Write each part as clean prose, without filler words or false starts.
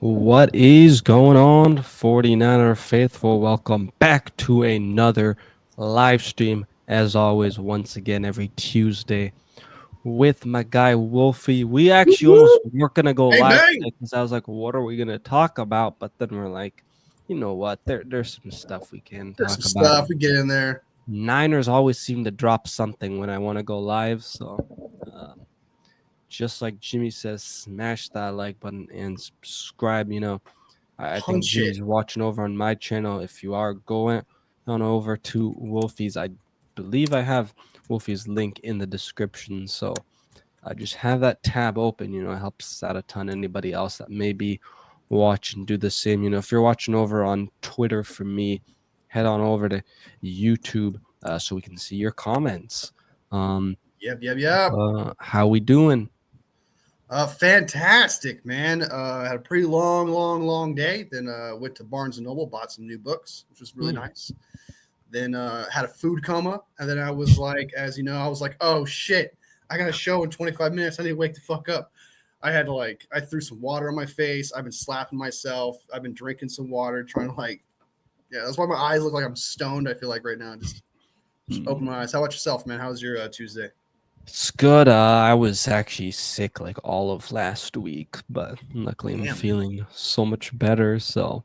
What is going on, 49er faithful? Welcome back to another live stream. As always, once again, every Tuesday with my guy Wolfie. We actually almost Woo-hoo! weren't gonna go Bang live bang! today because I was like, what are we gonna talk about? But then we're like, you know what? There's some stuff we can There's some talk about. stuff we get in there. Niners always seem to drop something when I want to go live, so just like Jimmy says, smash that like button and subscribe. I think Punch it. Jimmy's watching over on my channel. If you are going on over to Wolfie's, I believe I have Wolfie's link in the description. So I just have that tab open. It helps out a ton. Anybody else that may be watching, do the same. If you're watching over on Twitter for me, head on over to YouTube so we can see your comments. Um, Yep. how we doing? Fantastic, man. Had a pretty long day. Then went to Barnes and Noble, bought some new books, which was really nice. Then had a food coma, and then I was like, as you know, I was like, oh shit, I got a show in 25 minutes. I need to wake the fuck up. I threw some water on my face. I've been slapping myself. I've been drinking some water, trying to yeah. That's why my eyes look like I'm stoned. I feel like right now, just open my eyes. How about yourself, man? How was your Tuesday? It's good. I was actually sick like all of last week, but luckily I'm Damn, feeling so much better. So,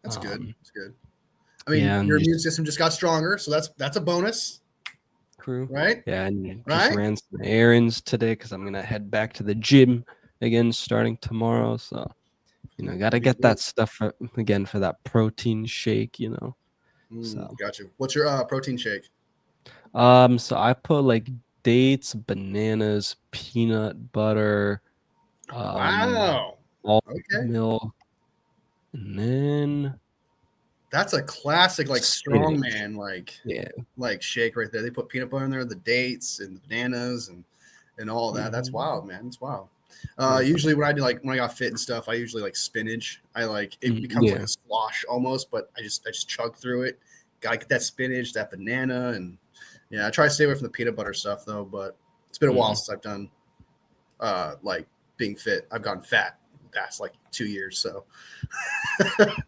that's good. um, That's good. I mean, yeah, and your immune just system just got stronger, so that's a bonus, crew. right? Yeah, and just Right? ran some errands today because I'm gonna head back to the gym again starting tomorrow. So, gotta get that stuff again for that protein shake. So, Got you. What's your protein shake? so I put like dates, bananas, peanut butter, um, Wow. almond Okay. milk, and then That's a classic like spinach. strongman Yeah. like shake right there. They put peanut butter in there, the dates and the bananas and all that. That's Mhm. wild, man. It's wild. Yeah. Usually when I do when I got fit and stuff, I usually like spinach. I like it becomes like Yeah. a slosh almost, but I just chug through it. Gotta get that spinach, that banana, and yeah, I try to stay away from the peanut butter stuff though, but it's been a while Mhm. since I've done like being fit. I've gotten fat the past like 2 years, so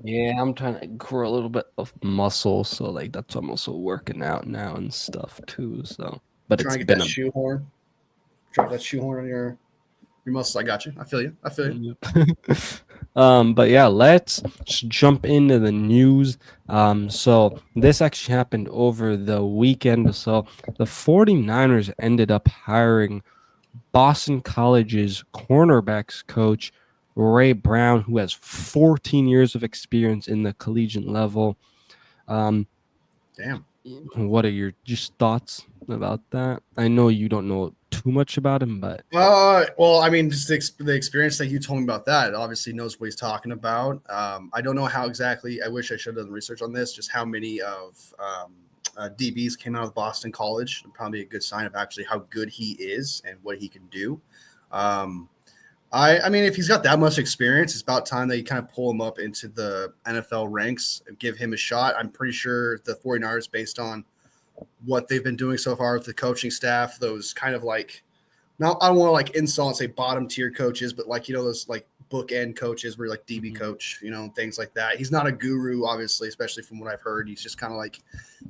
Yeah, I'm trying to grow a little bit of muscle, so like that's I'm also working out now and stuff too. So, but trying it's to get been that a shoehorn. Drop that shoehorn on your muscles. I got you. I feel you. I feel you. but yeah, let's just jump into the news. So this actually happened over the weekend. So the 49ers ended up hiring Boston College's cornerbacks coach, Ray Brown, who has 14 years of experience in the collegiate level. Um, Damn. what are your just thoughts about that? I know you don't know too much about him, but Well, I mean, just the experience that you told me about that, it obviously knows what he's talking about. I don't know how exactly. I wish I should have done research on this. Just how many of DBs came out of Boston College? Probably a good sign of actually how good he is and what he can do. Um, I mean, if he's got that much experience, it's about time that you kind of pull him up into the NFL ranks and give him a shot. I'm pretty sure the 49ers, based on what they've been doing so far with the coaching staff, those kind of like, now I don't want to like insult and say bottom tier coaches, but like, those like bookend coaches where you're like DB Mhm. coach, things like that. He's not a guru, obviously, especially from what I've heard. He's just kind of like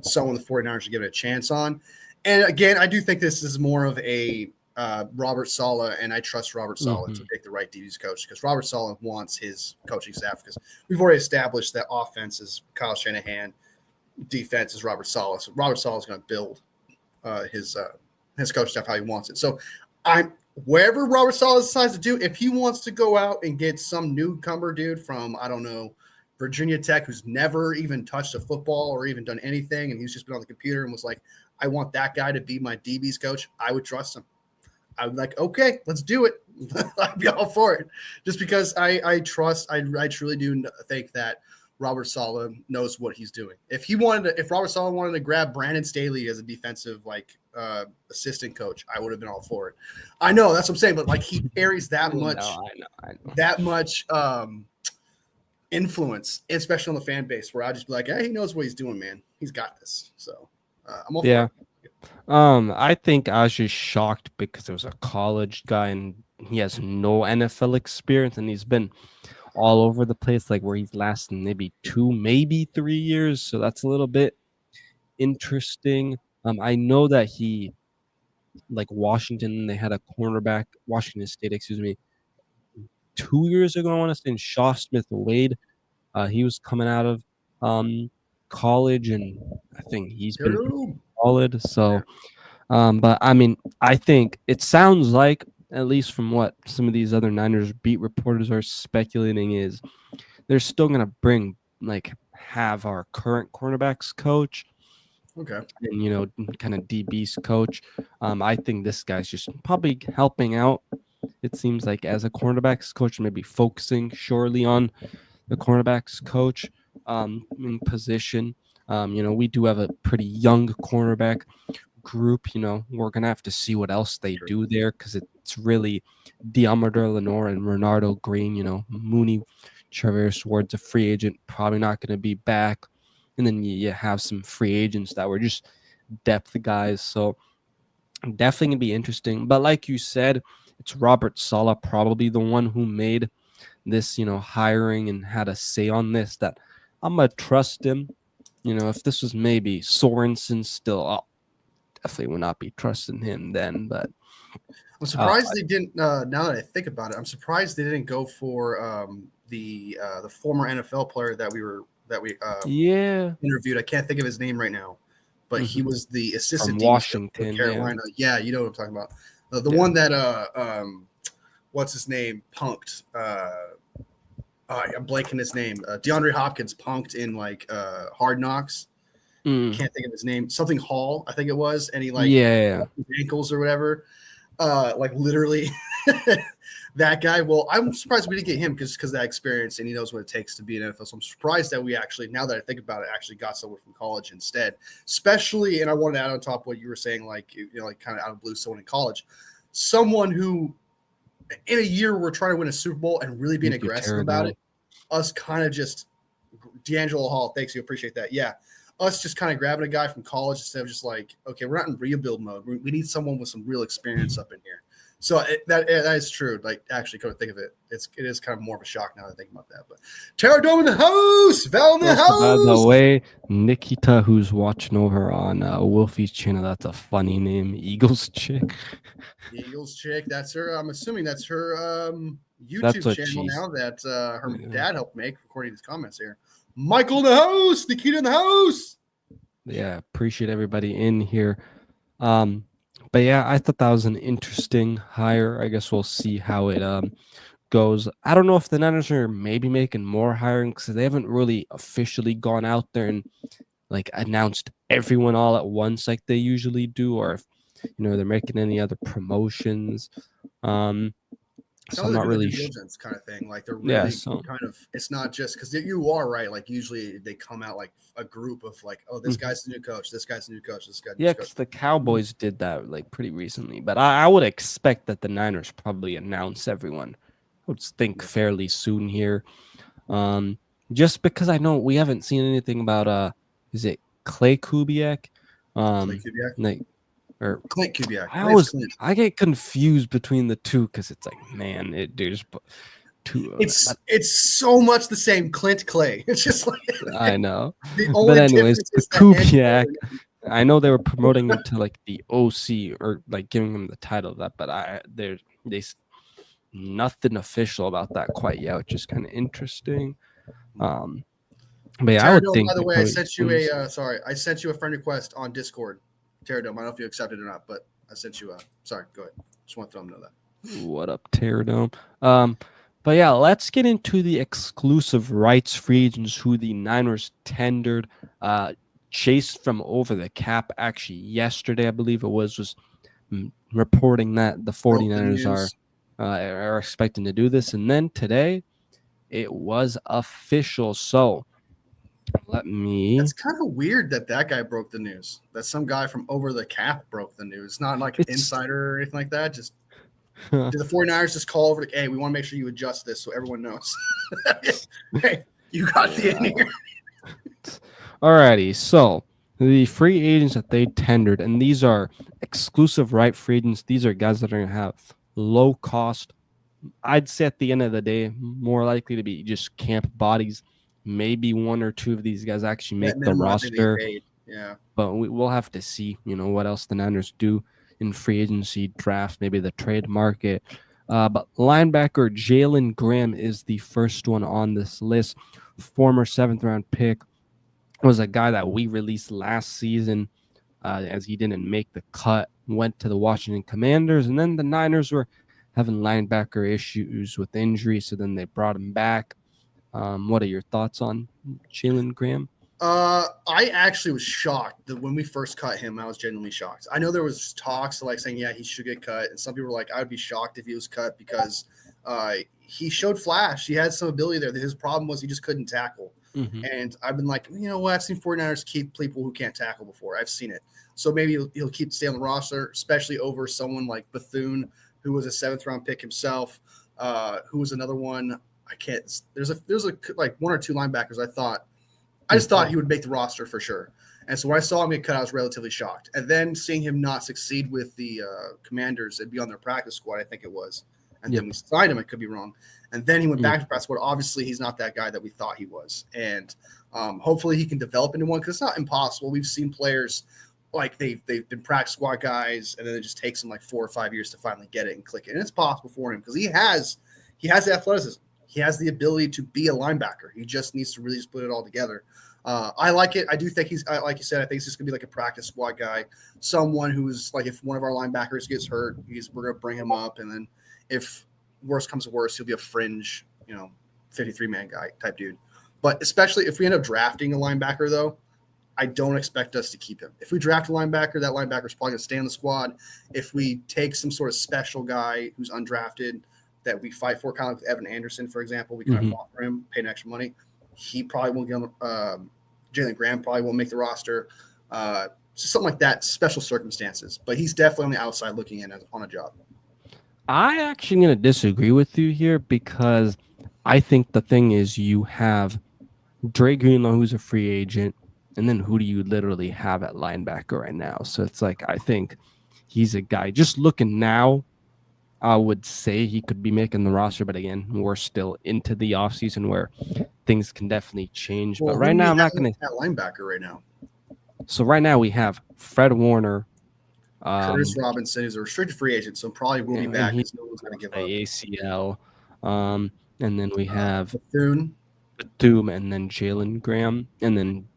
someone the 49ers should give it a chance on. And again, I do think this is more of a Robert Saleh, and I trust Robert Saleh to Mhm. pick the right DB's coach because Robert Saleh wants his coaching staff, because we've already established that offense is Kyle Shanahan, defense is Robert Saleh. So Robert Saleh is going to build uh, his uh, his coach staff how he wants it. So I'm wherever Robert Saleh decides to do, if he wants to go out and get some newcomer dude from, I don't know, Virginia Tech, who's never even touched a football or even done anything, and he's just been on the computer and was like, I want that guy to be my DB's coach, I would trust him. I would like, okay, let's do it. I'd be all for it. Just because I trust, I truly do think that Robert Saleh knows what he's doing. If Robert Saleh wanted to grab Brandon Staley as a defensive assistant coach, I would have been all for it. I know that's what I'm saying, but like he carries that No, much, I know. that much influence, especially on the fan base, where I just be like, hey, he knows what he's doing, man. He's got this. So I'm all for Yeah. it. I think I was just shocked because it was a college guy and he has no NFL experience and he's been all over the place, like where he's lasting maybe 2, maybe 3 years. So that's a little bit interesting. I know that he, like Washington, they had a cornerback, Washington State, excuse me, 2 years ago, I want to say, in Shaw Smith Wade. He was coming out of college, and I think he's been Pterodome. solid. So, but I mean, I think it sounds like, at least from what some of these other Niners beat reporters are speculating, is they're still gonna have our current cornerbacks coach Okay. and kind of DB's coach. I think this guy's just probably helping out. It seems like as a cornerbacks coach, maybe focusing surely on the cornerbacks coach in position. We do have a pretty young cornerback group. We're gonna have to see what else they do there, because it's really Diamador Lenore and Renardo Green. Mooney Traverse Ward's a free agent, probably not gonna be back, and then you have some free agents that were just depth guys. So definitely gonna be interesting. But like you said, it's Robert Saleh, probably the one who made this, hiring and had a say on this, that I'm gonna trust him. If this was maybe Sorensen, still, definitely would not be trusting him then. But I'm surprised they didn't. Now that I think about it, I'm surprised they didn't go for the former NFL player that we interviewed. I can't think of his name right now, but he was the assistant from Washington, of Carolina. Yeah, you know what I'm talking about. The one that what's his name, punked. I'm blanking his name. DeAndre Hopkins punked in Hard Knocks. Can't think of his name. Something Hall, I think it was, and he his ankles or whatever. Literally that guy. Well, I'm surprised we didn't get him because of that experience, and he knows what it takes to be an NFL. So I'm surprised that we actually, now that I think about it, actually got someone from college instead. Especially, and I wanted to add on top of what you were saying, kind of out of blue, someone in college, someone who in a year we're trying to win a Super Bowl and really being aggressive about it. Us kind of just D'Angelo Hall. Thanks, you appreciate that. Yeah. Us just kind of grabbing a guy from college instead of just okay, we're not in rebuild mode. We need someone with some real experience up in here. So that is true. Actually, come to think of it, it is kind of more of a shock now that I think about that. But Pterodome in the house, Val in the house. By the way, Nikita, who's watching over on Wolfie's channel, that's a funny name, Eagles Chick. Eagles Chick, that's her. I'm assuming that's her YouTube channel now that her dad helped make, according to his comments here. Michael in the house, Nikita in the house. Yeah, appreciate everybody in here. But yeah, I thought that was an interesting hire. I guess we'll see how it goes. I don't know if the Niners are maybe making more hiring, because they haven't really officially gone out there and announced everyone all at once like they usually do, or if they're making any other promotions. So I'm not really diligence kind of thing. They're really kind of. It's not just because you are right. Usually they come out a group of this guy's the new coach, this guy's the new coach, this guy. Yeah, because the Cowboys did that pretty recently. But I would expect that the Niners probably announce everyone. I would think fairly soon here. Just because I know we haven't seen anything about is it Clay Kubiak? Clay Kubiak? Or Clint Kubiak. I get confused between the two, because it's there's two. It's so much the same. Clint Clay. It's just I know. But anyways, Kubiak. I know they were promoting him to the OC, or giving him the title of that, but there's nothing official about that quite yet, which is kind of interesting. But yeah, I would think. By the way, I sent you a friend request on Discord. Pterodome, I don't know if you accepted it or not, but I sent you sorry, go ahead. Just want to let them know that. What up, Pterodome? But yeah, let's get into the exclusive rights free agents who the Niners tendered, chased from over the cap. Actually, yesterday, I believe it was reporting that the 49ers are expecting to do this. And then today, it was official. So It's kind of weird that guy broke the news. That some guy from over the cap broke the news. It's not an insider or anything like that. Just did the 49ers just call over hey, we want to make sure you adjust this so everyone knows. Hey, you got the in here. Alrighty, so the free agents that they tendered, and these are exclusive right free agents. These are guys that are going to have low cost I'd say at the end of the day, more likely to be just camp bodies. Maybe one or two of these guys actually At make the minimum, I think they roster, paid. Yeah. but we'll have to see, what else the Niners do in free agency, draft, maybe the trade market. But linebacker Jalen Graham is the first one on this list. Former 7th-round pick, was a guy that we released last season as he didn't make the cut, went to the Washington Commanders, and then the Niners were having linebacker issues with injury, so then they brought him back. What are your thoughts on Jalen Graham? I actually was shocked that when we first cut him, I was genuinely shocked. I know there was talks like saying, yeah, he should get cut. And some people were like, I would be shocked if he was cut because he showed flash. He had some ability there. His problem was he just couldn't tackle. Mm-hmm. And I've been like, you know what? I've seen 49ers keep people who can't tackle before. I've seen it. So maybe he'll keep stay on the roster, especially over someone like Bethune, who was a 7th-round pick himself, who was another one. I can't. There's like one or two linebackers I just thought he would make the roster for sure. And so when I saw him get cut, I was relatively shocked. And then seeing him not succeed with the Commanders and be on their practice squad, I think it was. And then we signed him. I could be wrong. And then he went back to practice squad. Obviously, he's not that guy that we thought he was. And hopefully he can develop into one because it's not impossible. We've seen players like they've been practice squad guys, and then it just takes them like 4 or 5 years to finally get it and click it. And it's possible for him because he has the athleticism. He has the ability to be a linebacker. He just needs to really just put it all together. I like it. I do think he's, like you said, I think he's just going to be like a practice squad guy, someone who's like if one of our linebackers gets hurt, we're going to bring him up. And then if worse comes to worse, he'll be a fringe, 53-man guy type dude. But especially if we end up drafting a linebacker, though, I don't expect us to keep him. If we draft a linebacker, that linebacker is probably going to stay on the squad. If we take some sort of special guy who's undrafted that we fight for, kind of like Evan Anderson, for example, we kind of fought for him, paid extra money. He probably won't get on Jalen Graham probably won't make the roster. Just something like that, special circumstances. But he's definitely on the outside looking in on a job. I actually going to disagree with you here because I think the thing is you have Dre Greenlaw, who's a free agent, and then who do you literally have at linebacker right now? So it's like I think he's a guy. Just looking now, I would say he could be making the roster, but again, we're still into the offseason where things can definitely change. Well, but right now, I'm not going to. At linebacker right now. So right now we have Fred Warner, Curtis Robinson is a restricted free agent, so probably will be back because no one's going to give up. ACL, and then we have Bethune, and then Jalen Graham, and then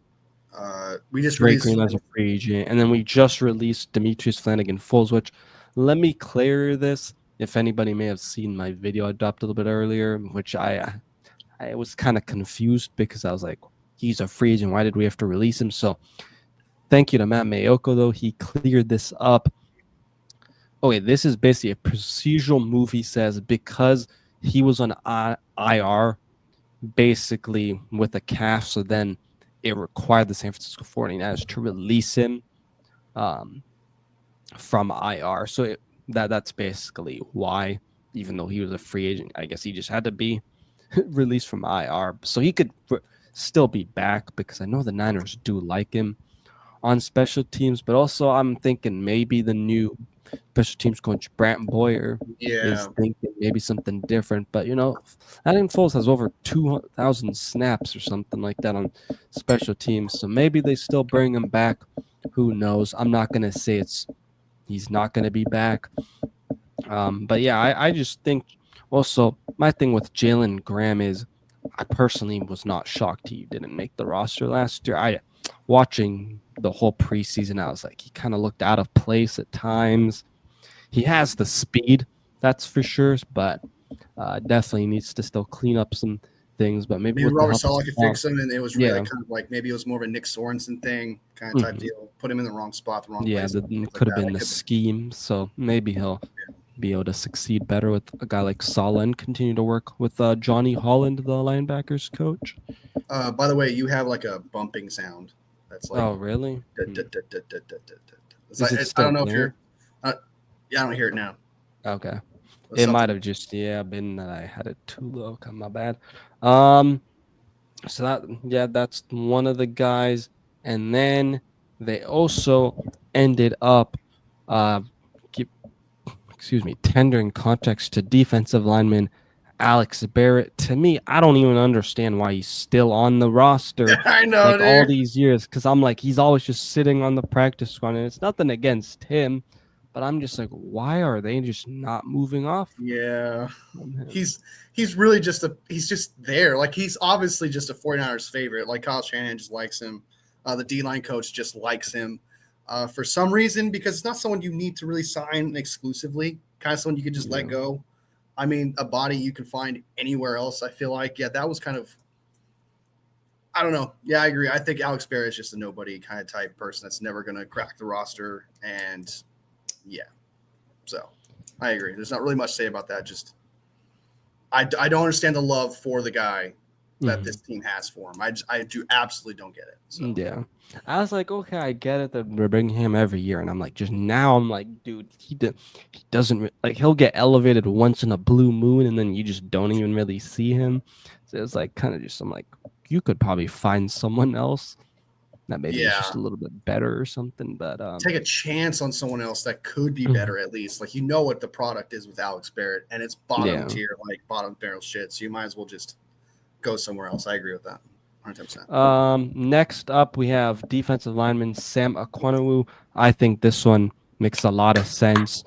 we just Drake Green as a free agent, and then we just released Demetrius Flanagan-Fulls. Which, let me clear this. If anybody may have seen my video I dropped a little bit earlier, which I was kind of confused because I was like, he's a free agent. Why did we have to release him? So thank you to Matt Mayoko, though. He cleared this up. Okay, this is basically a procedural move, he says, because he was on IR, basically with a calf. So then it required the San Francisco 49ers to release him from IR. So that's basically why, even though he was a free agent, I guess he just had to be released from IR. So he could still be back because I know the Niners do like him on special teams. But also I'm thinking maybe the new special teams coach Brant Boyer is thinking maybe something different. But, Flanagan-Fulls has over 2,000 snaps or something like that on special teams. So maybe they still bring him back. Who knows? I'm not going to say he's not going to be back. But yeah, I just think also my thing with Jalen Graham is I personally was not shocked he didn't make the roster last year. Watching the whole preseason, I was like, he kind of looked out of place at times. He has the speed, that's for sure, but definitely needs to still clean up some things. But maybe Robert Saleh could fix him, and it was really kind of like maybe it was more of a Nick Sorensen thing kind of type deal. Put him in the wrong spot, the wrong place. Yeah, could have been the scheme. So maybe he'll be able to succeed better with a guy like Saleh and continue to work with Johnny Holland, the linebackers coach. By the way, you have like a bumping sound. That's like, oh, really? I don't know if you're. Yeah, I don't hear it now. Okay. It might have just been that I had it too low. My bad. So that's one of the guys, and then they also ended up tendering contracts to defensive lineman Alex Barrett. To me, I don't even understand why he's still on the roster I know, like all dude. these years. Because I'm like, he's always just sitting on the practice squad, and it's nothing against him, but I'm just like, why are they just not moving off Yeah. from him? He's really he's just there. Like, he's obviously just a 49ers favorite. Like, Kyle Shanahan just likes him. The D-line coach just likes him for some reason, because it's not someone you need to really sign exclusively. Kind of someone you could just let go. I mean, a body you can find anywhere else, I feel like. Yeah, that was kind of – I don't know. Yeah, I agree. I think Alex Barrett is just a nobody kind of type person that's never going to crack the roster. And, yeah. So, I agree. There's not really much to say about that. Just I don't understand the love for the guy that this team has for him. I do absolutely don't get it. So. Yeah. I was like, okay, I get it that we're bringing him every year. And I'm like, just now I'm like, dude, he doesn't like, he'll get elevated once in a blue moon and then you just don't even really see him. So it's like kind of just, I'm like, you could probably find someone else that maybe is just a little bit better or something. But take a chance on someone else that could be better at least. Like, you know what the product is with Alex Barrett, and it's bottom tier, like bottom barrel shit. So you might as well just go somewhere else. I agree with that. 100%. Next up, we have defensive lineman Sam Aquanu. I think this one makes a lot of sense.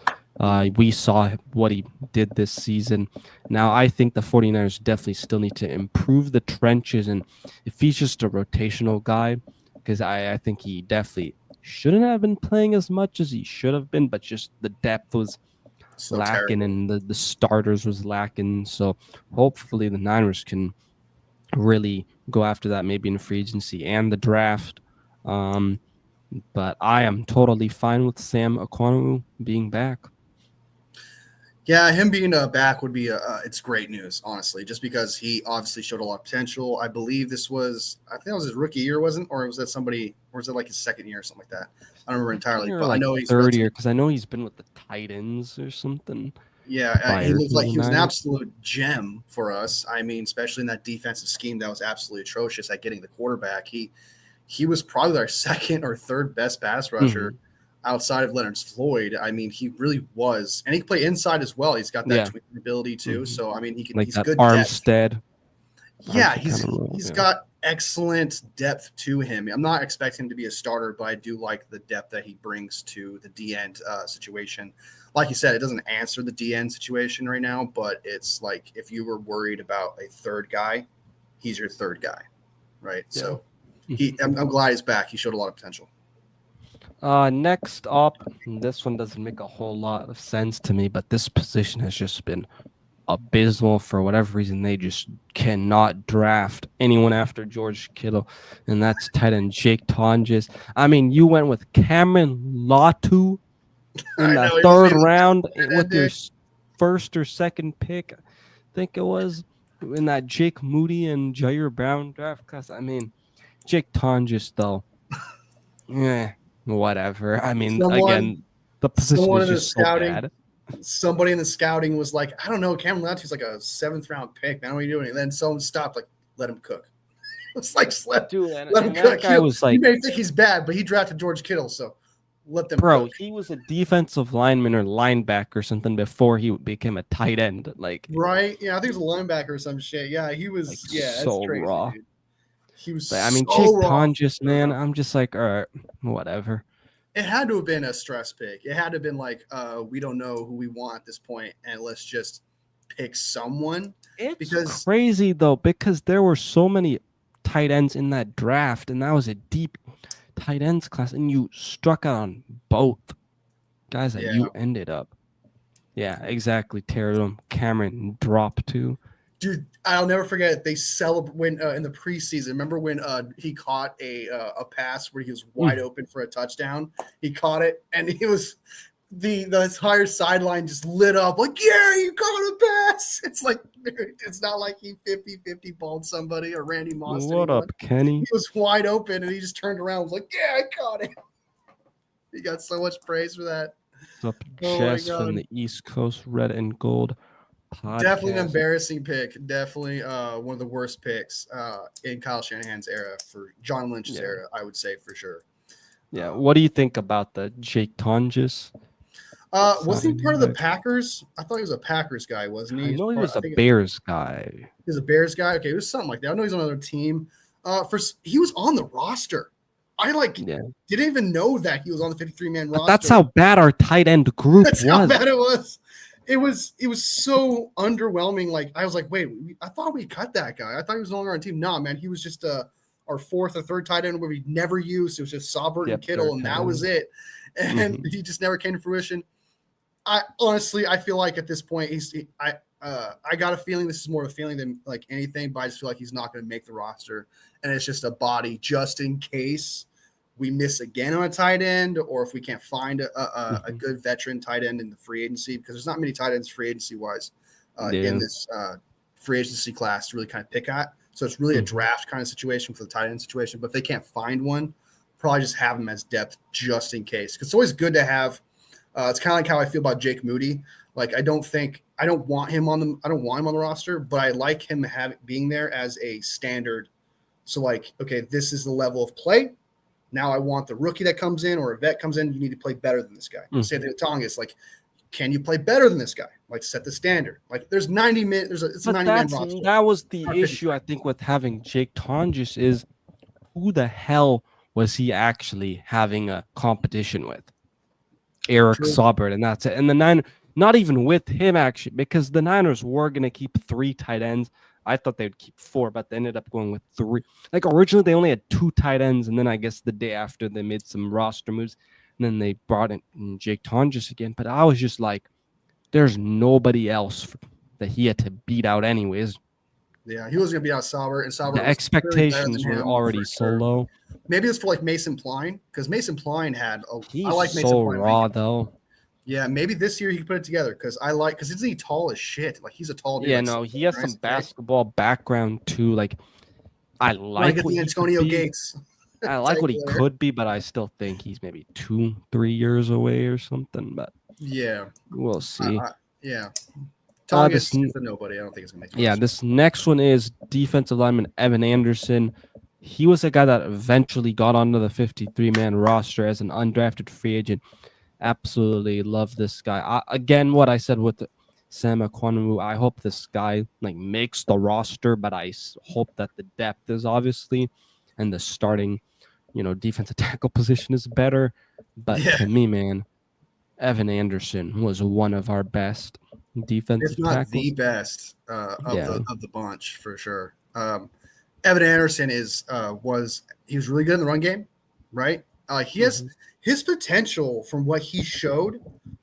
We saw what he did this season. Now, I think the 49ers definitely still need to improve the trenches. And if he's just a rotational guy, because I think he definitely shouldn't have been playing as much as he should have been, but just the depth was lacking and the starters was lacking. So hopefully the Niners can really go after that maybe in free agency and the draft. But I am totally fine with Sam Aquanu being back. Yeah, him being back would be it's great news, honestly, just because he obviously showed a lot of potential. I believe I think that was his rookie year, wasn't? Or was it like his second year or something like that? I don't remember entirely, but like I know he's third year because I know he's been with the Titans or something. Yeah, he looked like he was an absolute gem for us. I mean, especially in that defensive scheme that was absolutely atrocious at getting the quarterback. He was probably our second or third best pass rusher outside of Leonard Floyd. I mean, he really was, and he can play inside as well. He's got that tweener ability too. So I mean, he can. Like he's that good. Armstead. Yeah, he's got excellent depth to him. I'm not expecting him to be a starter, but I do like the depth that he brings to the D end situation. Like you said, it doesn't answer the D end situation right now, but it's like if you were worried about a third guy, he's your third guy, right? Yeah. So I'm glad he's back. He showed a lot of potential. Next up, this one doesn't make a whole lot of sense to me, but this position has just been abysmal for whatever reason. They just cannot draft anyone after George Kittle, and that's tight end Jake Tonjes. I mean, you went with Cameron Latu in the third round with your first or second pick, I think it was, in that Jake Moody and Jair Brown draft class. I mean, Jake Tonjes, though, whatever. I mean, again, the position is just so bad. Somebody in the scouting was like, I don't know, Cameron Latu's like a 7th round pick, man. What are you doing? And then someone stopped, like, let him cook. It's like, let him cook. You may think he's bad, but he drafted George Kittle, so let them cook. He was a defensive lineman or linebacker or something before he became a tight end. Like, right? Yeah, I think he was a linebacker or some shit. Yeah, he was like, so crazy, raw. Dude. He was I mean, Jake Tonjes, man, I'm just like, all right, whatever. It had to have been a stress pick. It had to have been like, we don't know who we want at this point, and let's just pick someone. It's crazy, though, because there were so many tight ends in that draft, and that was a deep tight ends class, and you struck out on both guys that you ended up. Yeah, exactly. Terrell Cameron dropped too. Dude, I'll never forget. They celebrate when in the preseason. Remember when he caught a pass where he was wide open for a touchdown? He caught it, and he was the entire sideline just lit up. Like, yeah, you caught a pass. It's like, dude, it's not like he 50-50 balled somebody or Randy Moss. What up, Kenny? He was wide open, and he just turned around and was like, yeah, I caught it. He got so much praise for that. Up Jess from the East Coast Red and Gold podcast. Definitely an embarrassing pick. Definitely one of the worst picks in Kyle Shanahan's era, for John Lynch's era, I would say for sure. Yeah. What do you think about the Jake Tonjes? Wasn't he part of the Signing back. Packers? I thought he was a Packers guy, wasn't he? I know he was I a think Bears guy. he was a Bears guy. Okay, it was something like that. I know he's on another team. He was on the roster. I Yeah. didn't even know that he was on the 53-man roster. But that's how bad our tight end group That's was. how bad it was. It was so underwhelming. Like I was like, wait, I thought we cut that guy. I thought he was no longer on the team. Nah, man, he was just our fourth or third tight end where we never used. It was just Saubert and Kittle, and that was it. And he just never came to fruition. I honestly, I feel like at this point, I got a feeling this is more of a feeling than like anything, but I just feel like he's not going to make the roster, and it's just a body just in case we miss again on a tight end, or if we can't find a good veteran tight end in the free agency, because there's not many tight ends free agency wise in this free agency class to really kind of pick at. So it's really a draft kind of situation for the tight end situation. But if they can't find one, probably just have them as depth just in case. Because it's always good to have. It's kind of like how I feel about Jake Moody. Like I don't want him on the roster, but I like him being there as a standard. So like, okay, this is the level of play. Now I want the rookie that comes in or a vet comes in. You need to play better than this guy. Same thing with Tongas. Like, can you play better than this guy? Like, set the standard. Like, there's 90 minutes. It's a 90-man roster. That was the issue, I think, with having Jake Tongas is who the hell was he actually having a competition with? Eric Saubert, and that's it. And the Niners, not even with him, actually, because the Niners were going to keep 3 tight ends. I thought they would keep 4, but they ended up going with 3. Like originally, they only had 2 tight ends, and then I guess the day after they made some roster moves, and then they brought in Jake Tongas again. But I was just like, there's nobody else that he had to beat out anyways. Yeah, he was going to beat out Saubert, and Saubert. The expectations were already so low. Maybe it's for like Mason Pline, because Mason Pline had a. He's I like Mason so Pline raw though. Yeah, maybe this year he can put it together because isn't he tall as shit? Like he's a tall dude. Yeah, no, he has some basketball background too. Like I like what the Antonio Gates. I like what he could be, but I still think he's maybe 2-3 years away or something. But yeah, we'll see. Yeah, Tongas is a nobody. I don't think it's gonna make. Yeah, this next one is defensive lineman Evan Anderson. He was a guy that eventually got onto the 53-man roster as an undrafted free agent. Absolutely love this guy. Again, what I said with Sam Ekwonu, I hope this guy like makes the roster, but I hope that the depth is obviously and the starting, defensive tackle position is better. But to me, man, Evan Anderson was one of our best defensive if not tackles. The best of the bunch for sure. Evan Anderson was really good in the run game, right? He has his potential from what he showed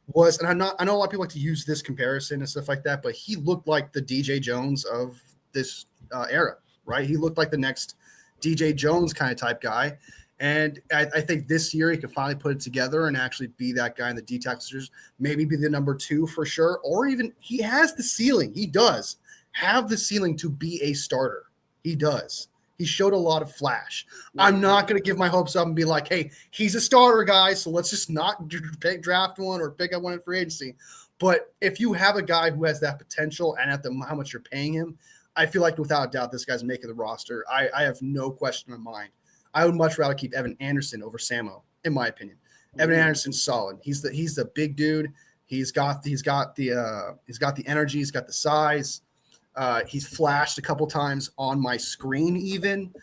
was, and I know a lot of people like to use this comparison and stuff like that, but he looked like the DJ Jones of this era, right? He looked like the next DJ Jones kind of type guy. And I think this year he could finally put it together and actually be that guy in the D tackles, maybe be the number 2 for sure, or even he has the ceiling. He does have the ceiling to be a starter. He does. He showed a lot of flash. I'm not going to give my hopes up and be like, hey, he's a starter, guys, so let's just not draft one or pick up one in free agency. But if you have a guy who has that potential and at how much you're paying him, I feel like without a doubt this guy's making the roster. I have no question in mind. I would much rather keep Evan Anderson over Samo, in my opinion. Evan Anderson's solid. He's the big dude. He's got the energy. He's got the size. He's flashed a couple times on my screen, even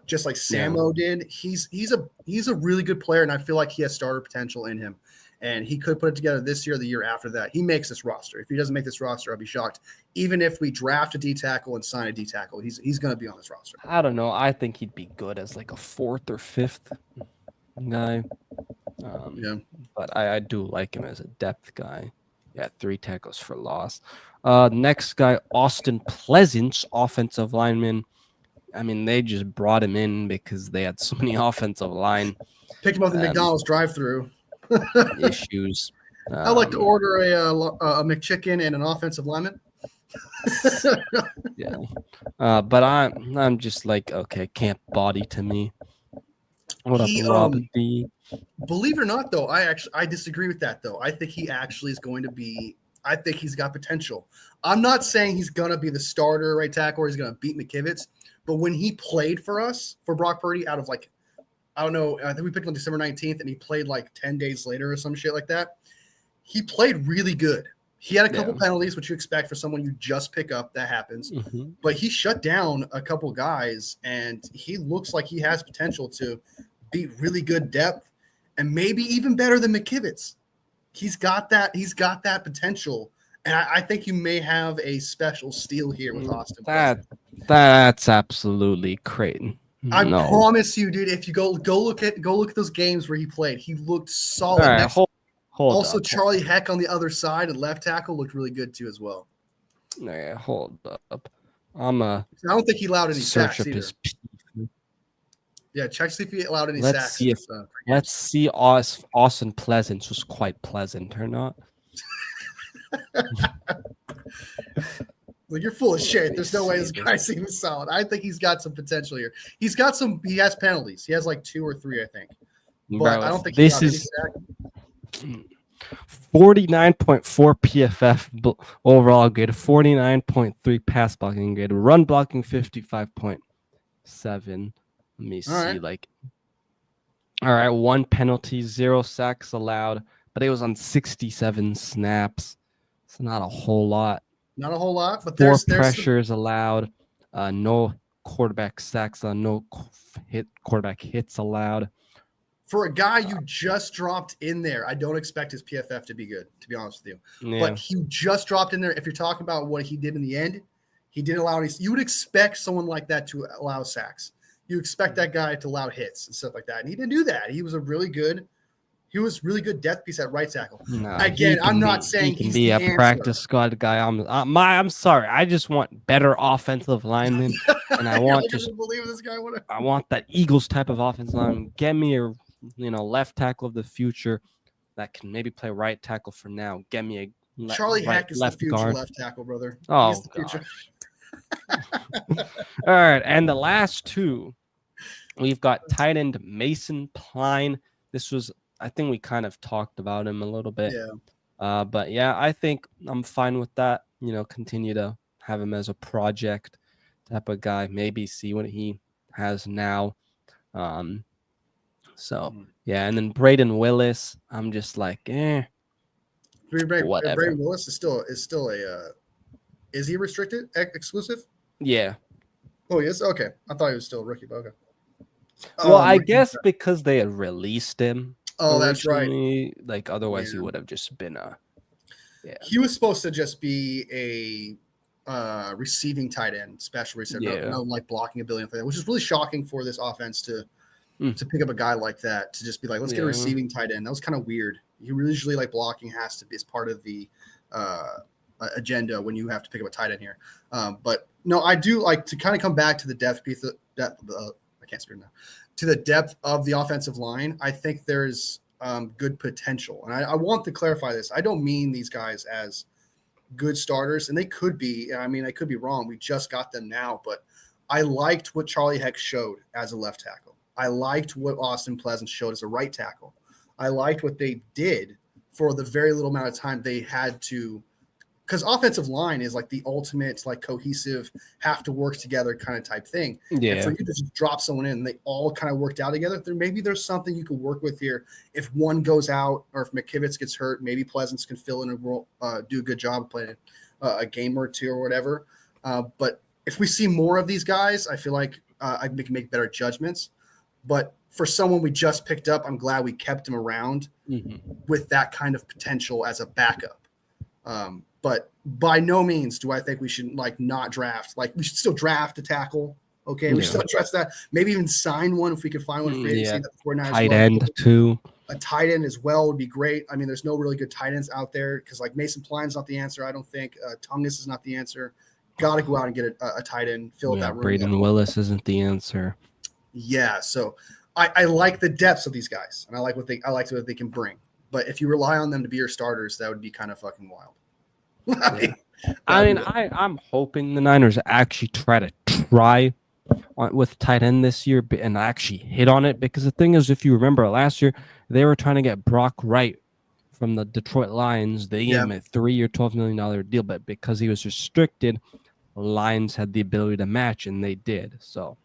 just like Samo did. He's a really good player, and I feel like he has starter potential in him. And he could put it together this year or the year after that. He makes this roster. If he doesn't make this roster, I'll be shocked. Even if we draft a D tackle and sign a D tackle, he's going to be on this roster. I don't know. I think he'd be good as like a 4th or 5th guy. But I do like him as a depth guy. Yeah, 3 tackles for loss. Next guy, Austin Pleasance, offensive lineman. I mean, they just brought him in because they had so many offensive line. Picked him up at the McDonald's drive-through. Issues. I like to order a McChicken and an offensive lineman. Yeah, but I'm just like, okay, camp body to me. What up, Rob D? Believe it or not, though, I disagree with that. Though I think he actually is going to be. I think he's got potential. I'm not saying he's going to be the starter right tackle or he's going to beat McKivitz, but when he played for us for Brock Purdy out of like, I don't know, I think we picked him on December 19th and he played like 10 days later or some shit like that. he played really good. He had a couple Yeah. penalties, which you expect for someone you just pick up. That happens. Mhm. But he shut down a couple guys, and he looks like he has potential to be really good depth and maybe even better than McKivitz. He's got that potential. And I think you may have a special steal here with Austin Pleasant. That's absolutely Creighton. I No. promise you, dude. If you go look at those games where he played, he looked All solid. right, hold Also, up. Charlie Heck on the other side and left tackle looked really good too as well. All right, hold up. I'm a I don't think he allowed any search sacks up either. his. Yeah, check to see if he allowed any Let's sacks. see if let's see Austin Pleasant was quite pleasant or not. Well, you're full of shit. me There's no way see this this. guy seems solid. I think he's got some potential here. He has penalties. He has like 2 or 3, I think. But Bro, I don't think this he is got any sack. 49.4 PFF overall grade, 49.3 pass blocking grade, run blocking 55.7. Let me see, right. all right, 1 penalty, 0 sacks allowed, but it was on 67 snaps. It's not a whole lot. Not a whole lot, but 4 there's pressures allowed, no quarterback sacks, no quarterback hits allowed. for a guy you just dropped in there. I don't expect his PFF to be good, to be honest with you. Yeah. But he just dropped in there. If you're talking about what he did in the end, he didn't allow any. You would expect someone like that to allow sacks. You expect that guy to allow hits and stuff like that, and he didn't do that. He was really good depth piece at right tackle. No, Again, I'm not saying he can he's be the a answer. practice squad guy. I'm sorry. I just want better offensive linemen, and I want I can't believe this guy would have. I want that Eagles type of offensive line. Get me a left tackle of the future that can maybe play right tackle for now. Get me a Charlie Heck is the left future guard. left tackle, brother. Oh, He's the future. All right, and the last two, we've got tight end Mason Pline. This was, I think we kind of talked about him a little bit. Yeah. But yeah, I think I'm fine with that. Continue to have him as a project type of guy. Maybe see what he has now. So yeah, and then Braden Willis, I'm just like, whatever. Braden Willis is still a. Is he restricted exclusive? Yeah. Oh, he is. Okay, I thought he was still a rookie, but okay. Well, I guess because they had released him. Oh, that's right. Like otherwise, he would have just been a. Yeah. He was supposed to just be a receiving tight end, special receiver, no like blocking ability, which is really shocking for this offense to pick up a guy like that, to just be like, let's get a receiving tight end. That was kind of weird. Usually, like blocking has to be as part of the agenda when you have to pick up a tight end here. But no, I do like to kind of come back to the depth piece. I can't speak now. To the depth of the offensive line, I think there's good potential. And I want to clarify this. I don't mean these guys as good starters, and they could be. I mean, I could be wrong. We just got them now, but I liked what Charlie Heck showed as a left tackle. I liked what Austin Pleasant showed as a right tackle. I liked what they did for the very little amount of time they had to, because offensive line is like the ultimate, like cohesive, have to work together kind of type thing. Yeah. And for you to just drop someone in and they all kind of worked out together, maybe there's something you could work with here. If one goes out or if McKivitz gets hurt, maybe Pleasance can fill in a role, do a good job playing a game or two or whatever. But if we see more of these guys, I feel like I can make better judgments. But for someone we just picked up, I'm glad we kept him around with that kind of potential as a backup. But by no means do I think we should not draft. Like, we should still draft a tackle. Okay, we should still trust that. Maybe even sign one if we could find one for agency. Tight end too. A tight end as well would be great. I mean, there's no really good tight ends out there because Mason Pline's not the answer. I don't think Tungus is not the answer. Got to go out and get a tight end, fill that room. Braden Willis isn't the answer. Yeah, so I like the depths of these guys, and I like what they can bring. But if you rely on them to be your starters, that would be kind of fucking wild. I'm hoping the Niners actually try with tight end this year and actually hit on it, because the thing is, if you remember last year, they were trying to get Brock Wright from the Detroit Lions. They gave him a 3-year, $12 million deal, but because he was restricted, Lions had the ability to match, and they did. So,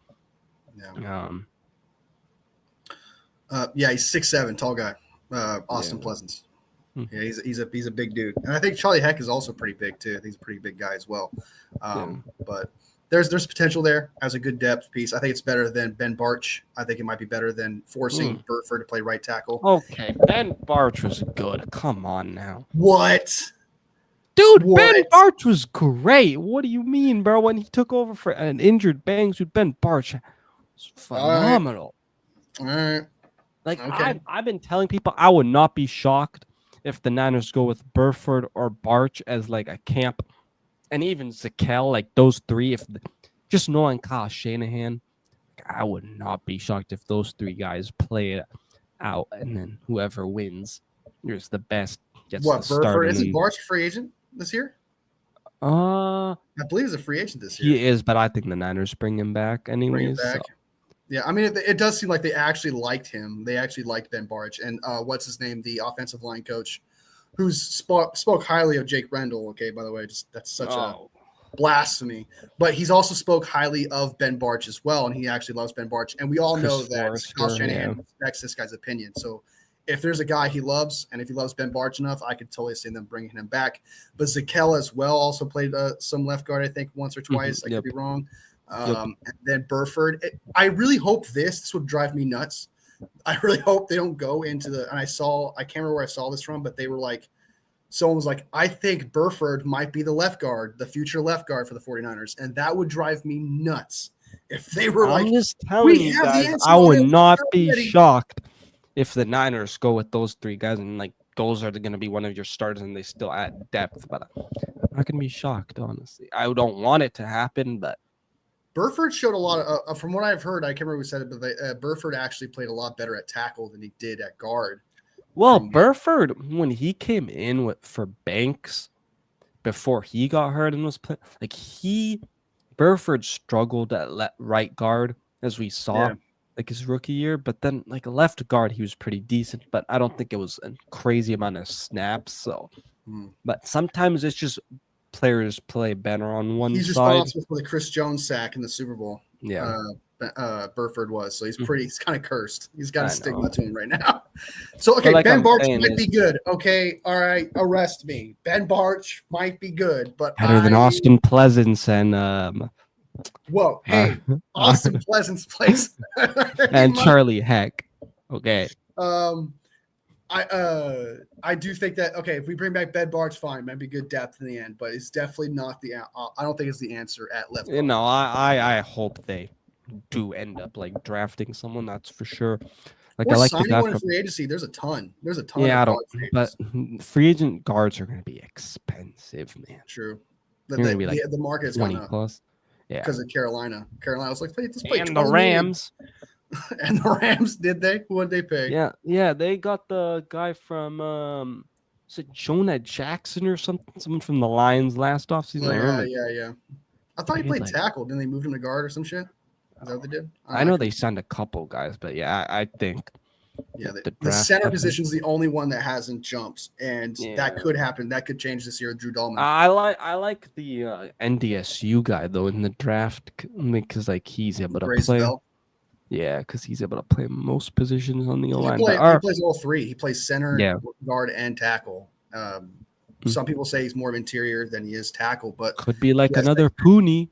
he's 6'7", tall guy. Austin Pleasance. Yeah, he's a big dude, and I think Charlie Heck is also pretty big too. I think he's a pretty big guy as well. But there's potential there as a good depth piece. I think it's better than Ben Barch. I think it might be better than forcing Burford to play right tackle. Okay, Ben Barch was good. Come on now. What? Dude, Ben Barch was great. What do you mean, bro? When he took over for an injured Bangs with Ben Barch, was phenomenal. All right. Like, okay. I've been telling people I would not be shocked if the Niners go with Burford or Barch as like a camp, and even Zakelj, like those three. Just knowing Kyle Shanahan, I would not be shocked if those three guys play it out, and then whoever wins is the best gets the start. Burford isn't Barch a free agent this year? I believe he's a free agent this year. He is, but I think the Niners bring him back anyways. So. Yeah, I mean, it does seem like they actually liked him. They actually liked Ben Barch. And what's his name? The offensive line coach who spoke highly of Jake Brendel. Okay, by the way, that's such a blasphemy. But he's also spoke highly of Ben Barch as well, and he actually loves Ben Barch. And we all know that Kyle Shanahan respects this guy's opinion. So if there's a guy he loves, and if he loves Ben Barch enough, I could totally see them bringing him back. But Zakelj as well also played some left guard, I think, once or twice. I could be wrong. And then Burford. I really hope this would drive me nuts. I really hope they don't go into and I can't remember where I saw this from, but they were like, someone was like, I think Burford might be the left guard, the future left guard for the 49ers. And that would drive me nuts if they were I'm just telling you guys, I would not be shocked if the Niners go with those three guys and like those are going to be one of your starters and they still add depth. But I'm not going to be shocked, honestly. I don't want it to happen, but Burford showed a lot of, from what I've heard, I can't remember who said it, but Burford actually played a lot better at tackle than he did at guard. Well, Burford, when he came in for Banks before he got hurt and was playing, Burford struggled at right guard, as we saw, like his rookie year. But then, like left guard, he was pretty decent, but I don't think it was a crazy amount of snaps. So, but sometimes it's just players play better on one side. He's responsible for the Chris Jones sack in the Super Bowl. Yeah. Burford was. So he's kind of cursed. He's got a stigma to him right now. So, okay, Ben Barch might be good. Okay, all right, arrest me. Ben Barch might be good, but better than Austin Pleasance and whoa, hey, Austin Pleasance plays and Charlie Heck. Okay. I do think that if we bring back Ben Barch, fine, might be good depth in the end, but it's definitely not I don't think it's the answer at left. You know, I hope they do end up like drafting someone, that's for sure. Like, I like the guy from free agency. There's a ton. Yeah, but free agent guards are going to be expensive, man. True. The market is 20 plus. Yeah, because of Carolina. Carolina was like, play and the Rams. And the Rams, did they? Who did they pay? Yeah, they got the guy from is it Jonah Jackson or something? Someone from the Lions last offseason. Yeah. I thought he played tackle. Didn't they move him to guard or some shit? Is that what they did? I know they signed a couple guys, but yeah, I think. Yeah, the center position is the only one that hasn't jumped, and that could happen. That could change this year with Drew Dahlman. I like the NDSU guy though in the draft because like he's able to play. Yeah, because he's able to play most positions on the O-line. He plays all three. He plays center, guard, and tackle. Some people say he's more of interior than he is tackle, but could be like another Pooney.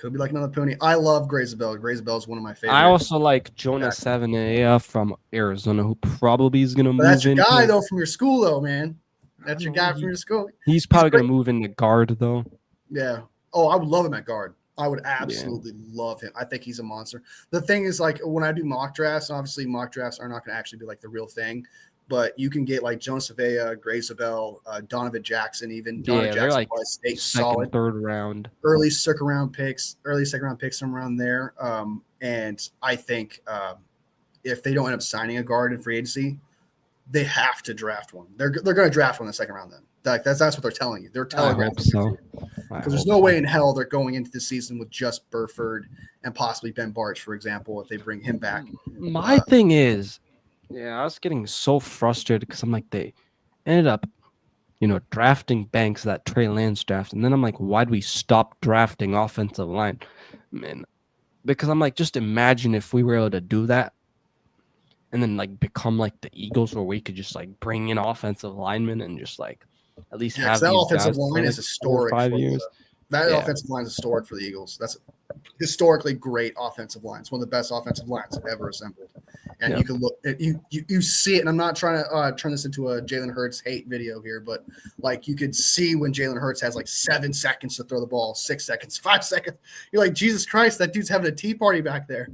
Could be like another Pooney. I love Graysabel. Graysabel is one of my favorites. I also like Jonah Savaiinaea from Arizona, who probably is going to move in. That's your guy, though, from your school, though, man. That's your guy from your school. He's probably going to move into guard, though. Yeah. Oh, I would love him at guard. I would absolutely love him. I think he's a monster. The thing is, like, when I do mock drafts, obviously mock drafts are not going to actually be like the real thing, but you can get like Jonah Savaiinaea, Graysabel, Donovan Jackson, even. Donovan Jackson like second, solid third round, early second round picks, somewhere around there. And I think if they don't end up signing a guard in free agency, they have to draft one. They're going to draft one in the second round then. Like that's what they're telling you. They're telling I hope so. Because there's no way in hell they're going into the season with just Burford and possibly Ben Barch, for example, if they bring him back. My thing is, I was getting so frustrated because I'm like, they ended up, drafting Banks that Trey Lance draft, and then I'm like, why'd we stop drafting offensive line, man? Because I'm like, just imagine if we were able to do that, and then like become like the Eagles, where we could just like bring in offensive linemen and just like at least Yeah, 'cause have that these offensive guys for line like is 4 or historic 5 for years. that Yeah. offensive line is historic for the Eagles. That's historically great offensive line. It's one of the best offensive lines ever assembled. And Yep. you can look, you see it. And I'm not trying to turn this into a Jalen Hurts hate video here, but like you could see when Jalen Hurts has like 7 seconds to throw the ball, 6 seconds, 5 seconds. You're like, Jesus Christ, that dude's having a tea party back there.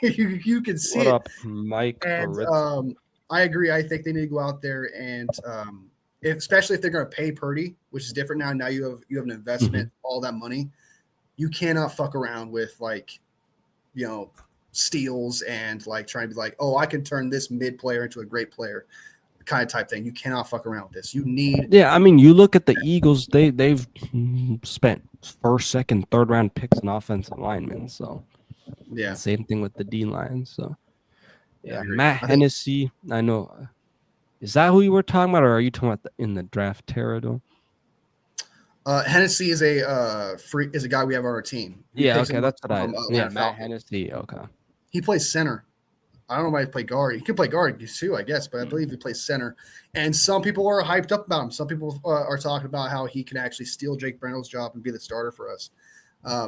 you can see What it. up, Mike? And Baritz? I agree. I think they need to go out there and especially if they're going to pay Purdy, which is different now. Now you have an investment, all that money. You cannot fuck around with like, steals and like trying to be like, oh, I can turn this mid player into a great player, kind of type thing. You cannot fuck around with this. You need. Yeah, I mean, you look at the Eagles; they've spent first, second, third round picks on offensive linemen. So Yeah, same thing with the D line. So I yeah, agree. Matt I think- Hennessy. I know. Is that who you were talking about, or are you talking about in the draft Terrador? Hennessy is a guy we have on our team. He Yeah, picks okay, him that's up what I. from Yeah, Atlanta Matt Falcons. Hennessy. Okay. He plays center. I don't know why he play guard. He could play guard too, I guess, but I believe he plays center. And some people are hyped up about him. Some people are talking about how he can actually steal Jake Brendel's job and be the starter for us.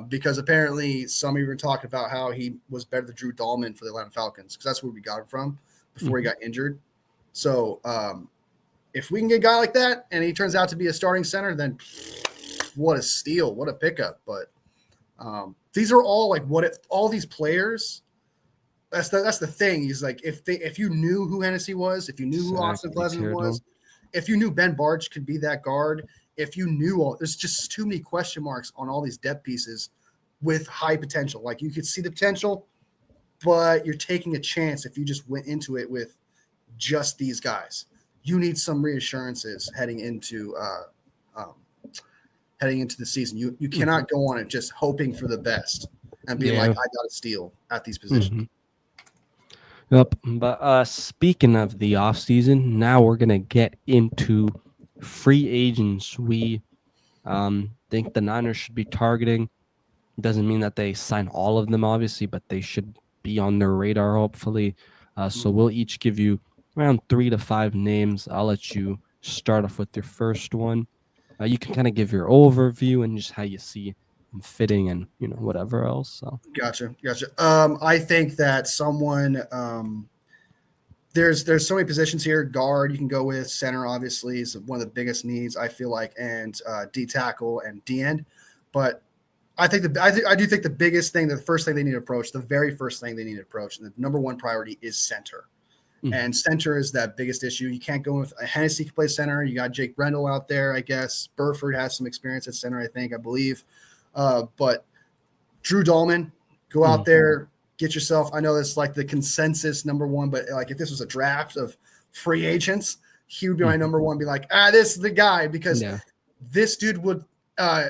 Because apparently some even talking about how he was better than Drew Dahlman for the Atlanta Falcons because that's where we got him from before he got injured. So if we can get a guy like that and he turns out to be a starting center, then what a steal, what a pickup. But these are all like all these players. That's the thing. He's like if you knew who Hennessy was, if you knew who Austin Pleasant was, if you knew Ben Barch could be that guard, if you knew there's just too many question marks on all these depth pieces with high potential. Like you could see the potential, but you're taking a chance if you just went into it with just these guys. You need some reassurances heading into the season. You cannot go on it just hoping for the best and be like, I got to steal at these positions. Yep. But speaking of the offseason, now we're gonna get into free agents. We think the Niners should be targeting. Doesn't mean that they sign all of them, obviously, but they should be on their radar, hopefully. So we'll each give you around 3 to 5 names. I'll let you start off with your first one. You can kind of give your overview and just how you see them fitting and whatever else. So Gotcha. I think that someone there's so many positions here. Guard you can go with. Center obviously is one of the biggest needs I feel like, and D tackle and D end. But I think I do think the biggest thing, the first thing they need to approach, the very first thing they need to approach, and the number one priority is center. And center is that biggest issue. You can't go with Hennessy can play center. You got Jake Brendel out there, I guess. Burford has some experience at center, I believe. But Drew Dahlman, go out there, get yourself. I know that's like the consensus number one, but like if this was a draft of free agents, he would be my number one. Be like, this is the guy because this dude would.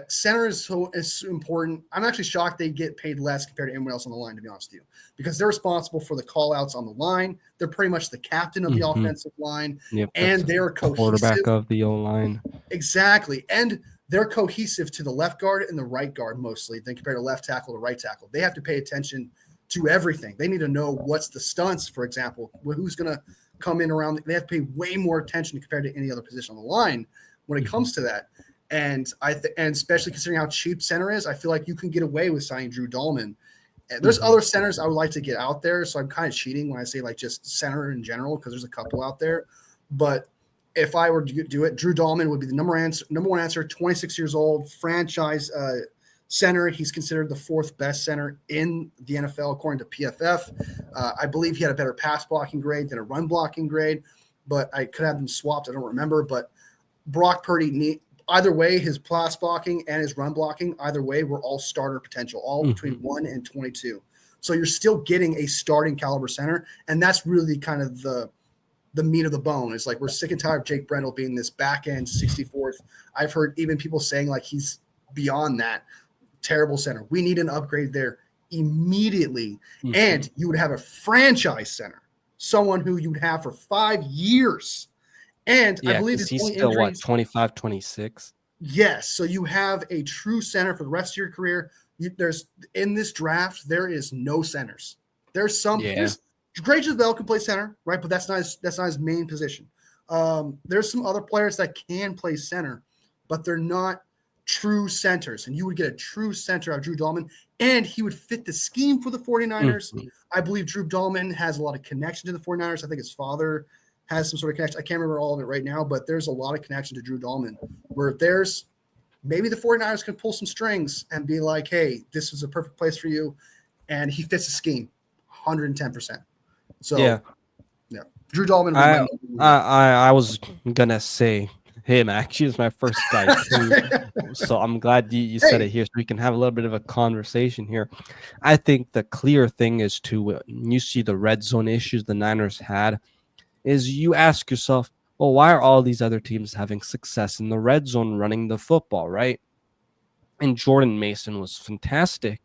Center is so important. I'm actually shocked they get paid less compared to anyone else on the line, to be honest with you, because they're responsible for the call outs on the line. They're pretty much the captain of the offensive line, and they're cohesive. Quarterback of the O-line. Exactly. And they're cohesive to the left guard and the right guard mostly than compared to left tackle to right tackle. They have to pay attention to everything. They need to know what's the stunts, for example, who's going to come in around. They have to pay way more attention compared to any other position on the line when it comes to that. And and especially considering how cheap center is, I feel like you can get away with signing Drew Dahlman. And there's other centers I would like to get out there, so I'm kind of cheating when I say like just center in general because there's a couple out there. But if I were to do it, Drew Dahlman would be the number one answer. 26 years old, franchise center. He's considered the 4th best center in the NFL according to PFF. I believe he had a better pass blocking grade than a run blocking grade, but I could have them swapped. I don't remember. But Brock Purdy either way, his pass blocking and his run blocking, either way, were all starter potential, all between 1 and 22. So you're still getting a starting caliber center, and that's really kind of the meat of the bone. It's like we're sick and tired of Jake Brendel being this back end 64th. I've heard even people saying like he's beyond that. Terrible center. We need an upgrade there immediately, and you would have a franchise center, someone who you would have for 5 years. And I believe he's still 25, 26. Yes. So you have a true center for the rest of your career. There's in this draft, there is no centers. There's Gray Javale can play center, right? But that's not his main position. There's some other players that can play center, but they're not true centers. And you would get a true center out of Drew Dalman, and he would fit the scheme for the 49ers. Mhm. I believe Drew Dalman has a lot of connection to the 49ers. I think his father has some sort of connection. I can't remember all of it right now, but there's a lot of connection to Drew Dalman where there's maybe the 49ers can pull some strings and be like, hey, this is a perfect place for you. And he fits the scheme 110%. So, Yeah. Drew Dalman. I was gonna say him actually is my first guy too. So I'm glad you said it here, so we can have a little bit of a conversation here. I think the clear thing is you see the red zone issues the Niners had, is you ask yourself, well, why are all these other teams having success in the red zone running the football, right? And Jordan Mason was fantastic,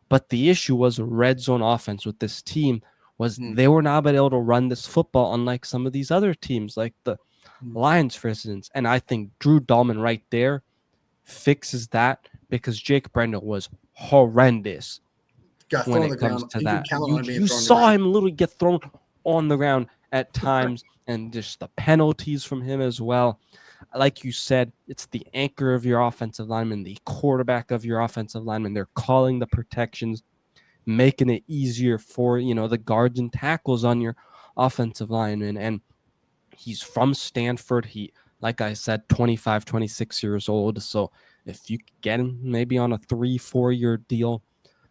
but the issue was a red zone offense with this team was they were not able to run this football, unlike some of these other teams, like the Lions, for instance. And I think Drew Dalman right there fixes that, because Jake Brendel was horrendous when it comes to that. You saw him literally get thrown on the ground at times, and just the penalties from him as well. Like you said, it's the anchor of your offensive lineman, the quarterback of your offensive lineman. They're calling the protections, making it easier for, the guards and tackles on your offensive lineman. And he's from Stanford. He, like I said, 25, 26 years old. So if you get him maybe on a 3-4 year deal,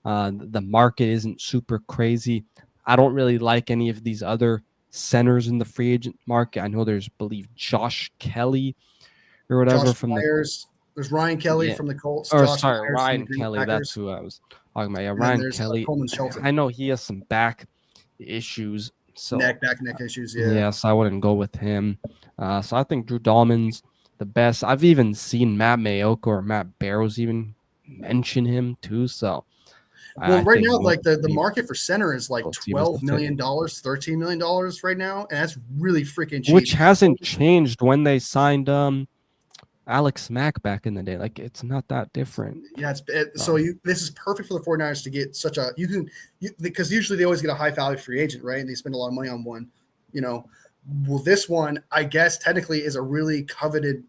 the market isn't super crazy. I don't really like any of these other centers in the free agent market. I know there's, believe, Josh Kelly or whatever Josh Myers. There's Ryan Kelly from the Colts. Ryan Kelly. That's who I was talking about. Yeah, Ryan Kelly. I know he has some back issues. So neck issues. Yeah. Yeah, so I wouldn't go with him. So I think Drew Dalman's the best. I've even seen Matt Maiocco or Matt Barrows even mention him too. So right now, like the market for center is like $12 million, $13 million right now, and that's really freaking cheap. Which hasn't changed when they signed Alex Mack back in the day. Like, it's not that different. Yeah, this is perfect for the 49ers to get such a because usually they always get a high value free agent, right? And they spend a lot of money on one. Well, this one, I guess, technically is a really coveted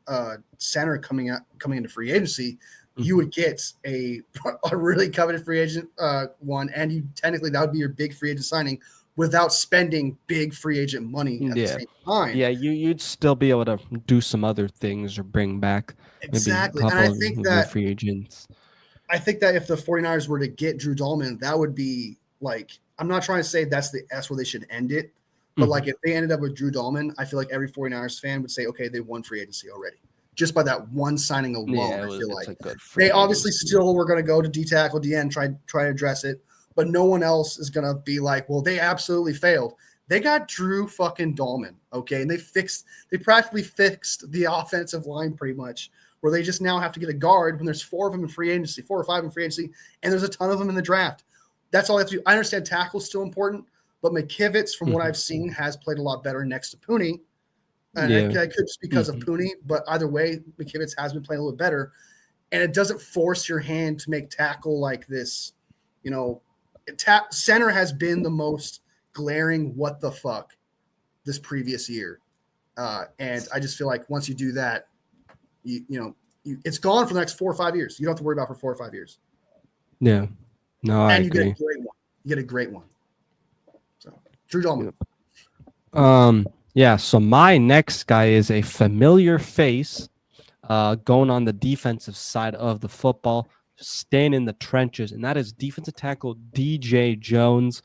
center coming into free agency. You would get a really coveted free agent one, and technically that would be your big free agent signing without spending big free agent money at the same time. Yeah, you'd still be able to do some other things or bring back exactly. maybe a couple and I think that free agents. I think that if the 49ers were to get Drew Dalman, that would be like, I'm not trying to say that's where they should end it, but like if they ended up with Drew Dalman, I feel like every 49ers fan would say, okay, they won free agency already. Just by that one signing alone, I feel like they obviously still were going to go to D tackle, DN, try to address it, but no one else is going to be like, well, they absolutely failed. They got Drew fucking Dalman, okay, and they practically fixed the offensive line pretty much, where they just now have to get a guard when there's 4 of them in free agency, 4 or 5 in free agency, and there's a ton of them in the draft. That's all they have to do. I understand tackle's still important, but McKivitz, from what I've seen, has played a lot better next to Pooney. And it could just because of Pooney, but either way, McKivitz has been playing a little better, and it doesn't force your hand to make tackle like this. Center has been the most glaring what the fuck this previous year, and I just feel like once you do that, it's gone for the next 4 or 5 years. You don't have to worry about for 4 or 5 years. Yeah, no, I agree. Get a great one. You get a great one. So Drew Dalman. Yeah, so my next guy is a familiar face going on the defensive side of the football, staying in the trenches, and that is defensive tackle DJ Jones.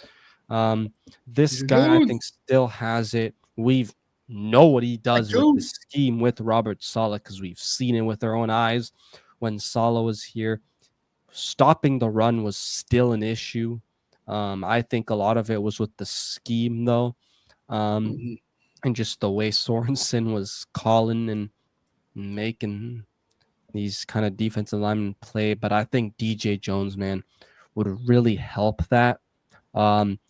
This guy, I think, still has it. We know what he does with the scheme with Robert Saleh, because we've seen it with our own eyes when Saleh was here. Stopping the run was still an issue. I think a lot of it was with the scheme, though. And just the way Sorensen was calling and making these kind of defensive linemen play. But I think DJ Jones, man, would really help that.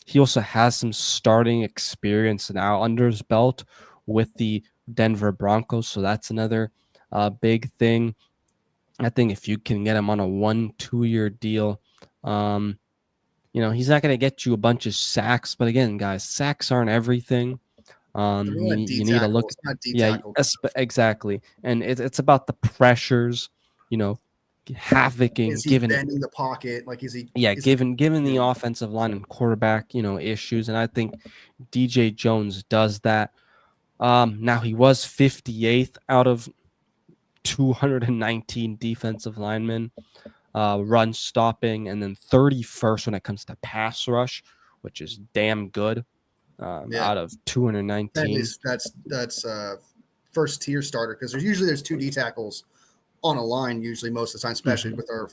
He also has some starting experience now under his belt with the Denver Broncos. So that's another big thing. I think if you can get him on a 1-2 year deal, he's not going to get you a bunch of sacks. But again, guys, sacks aren't everything. They're really not D You need to tackle. look. It's not D Yeah, tackle. exactly. And it's about the pressures, Is havocing, he giving it. bending the pocket? Like, is he? Yeah, Is he? given the You know, offensive line and quarterback, issues, and I think DJ Jones does that. Now he was 58th out of 219 defensive linemen, run stopping, and then 31st when it comes to pass rush, which is damn good. yeah. Out of At 219. least that's first tier starter because there's two D tackles on a line usually most of the time, especially with our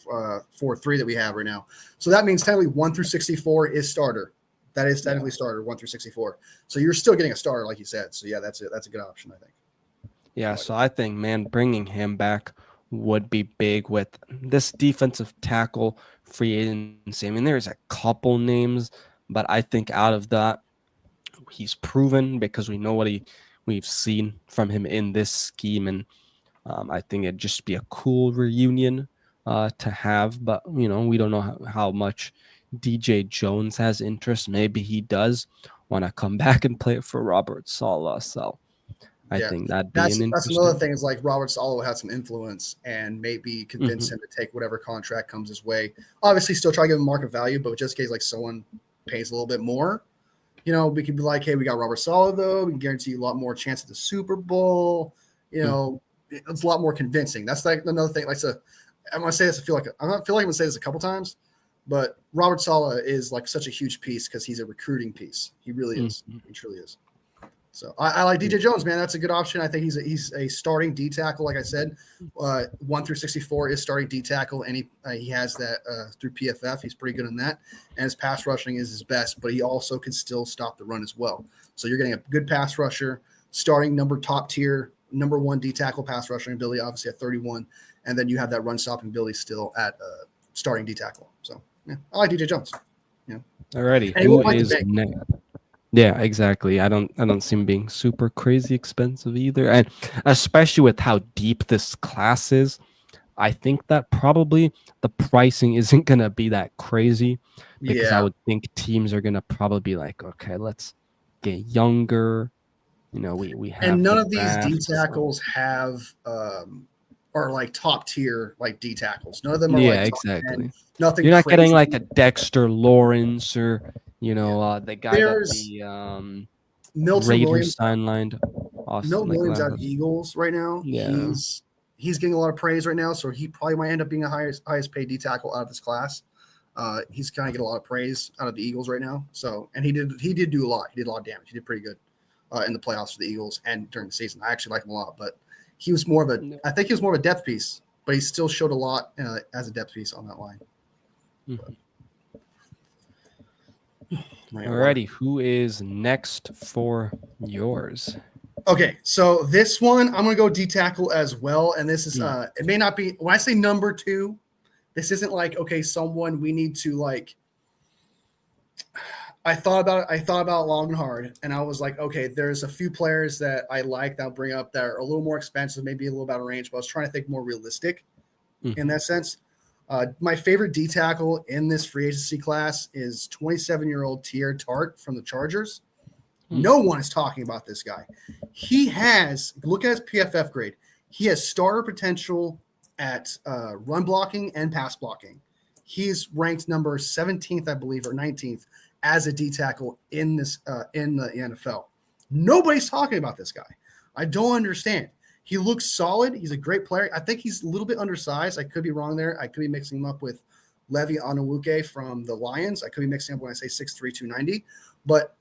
4-3 that we have right now. So that means technically 1 through 64 is starter. That is technically starter 1 through 64. So you're still getting a starter, like you said. So yeah, that's it. That's a good option, I think. Yeah, so I think, man, bringing him back would be big with this defensive tackle free agency. I mean, there's a couple names, but I think out of that, he's proven because we know we've seen from him in this scheme, and I think it'd just be a cool reunion to have. But we don't know how much DJ Jones has interest. Maybe he does want to come back and play for Robert Saleh. So I Yeah, think that'd be that's an another interesting. thing. Is like Robert Salo had some influence and maybe convince Mhm. him to take whatever contract comes his way. Obviously, still try to give him market value, but just in case like someone pays a little bit more, we could be like, hey, we got Robert Salo though. We can guarantee you a lot more chance at the Super Bowl. It's a lot more convincing. That's like another thing. Like, I'm gonna say this. I feel like I'm gonna say this a couple times, but Robert Sala is like such a huge piece because he's a recruiting piece. He really is. Mhm. He truly is. So I like DJ Jones, man. That's a good option. I think he's a starting D tackle. Like I said, 1 through 64 is starting D tackle, and he has that through PFF. He's pretty good in that, and his pass rushing is his best. But he also can still stop the run as well. So you're getting a good pass rusher, starting top tier, number 1 D tackle pass rushing ability, obviously at 31, and then you have that run stopping ability still at starting D tackle. So yeah, I like DJ Jones. Yeah, Alrighty, and he who won't like the is bank. next? Yeah, exactly. I don't see him being super crazy expensive either, and especially with how deep this class is, I think that probably the pricing isn't gonna be that crazy because I Yeah. would think teams are gonna probably be like, okay, let's get younger. We And have none the of these D draft, so tackles are like top tier like D tackles. None of them are yeah, like top 10. exactly. Nothing You're not getting crazy. like a Dexter Lawrence or Yeah. the guy that There's the Milton Raiders Williams. signed, Austin Milton like Williams last. out of Eagles right now. Yeah. He's getting a lot of praise right now, so he probably might end up being a highest paid D tackle out of this class. He's kind of getting a lot of praise out of the Eagles right now. So, and he did do a lot. He did a lot of damage. He did pretty good in the playoffs for the Eagles and during the season. I actually like him a lot, but No. I think he was more of a depth piece, but he still showed a lot as a depth piece on that line. Mhm. Right, Alrighty, who is next for yours? okay, so this one I'm gonna go D tackle as well, and this is Hmm. it may not be when I say number 2. This isn't like okay, someone we need to like. I thought about it. I thought about it long and hard, and I was like, okay, there's a few players that I like that I'll bring up that are a little more expensive, maybe a little out of range, but I was trying to think more realistic in that sense. My favorite D tackle in this free agency class is 27-year-old Tier Tart from the Chargers. No one is talking about this guy. Look at his PFF grade. He has starter potential at run blocking and pass blocking. He's ranked number 17th, I believe, or 19th as a D tackle in the NFL. Nobody's talking about this guy. I don't understand. He looks solid. He's a great player. I think he's a little bit undersized. I could be wrong there. I could be mixing him up with Levi Onwuke from the Lions. I could be mixing up when I say 6'3", 290. But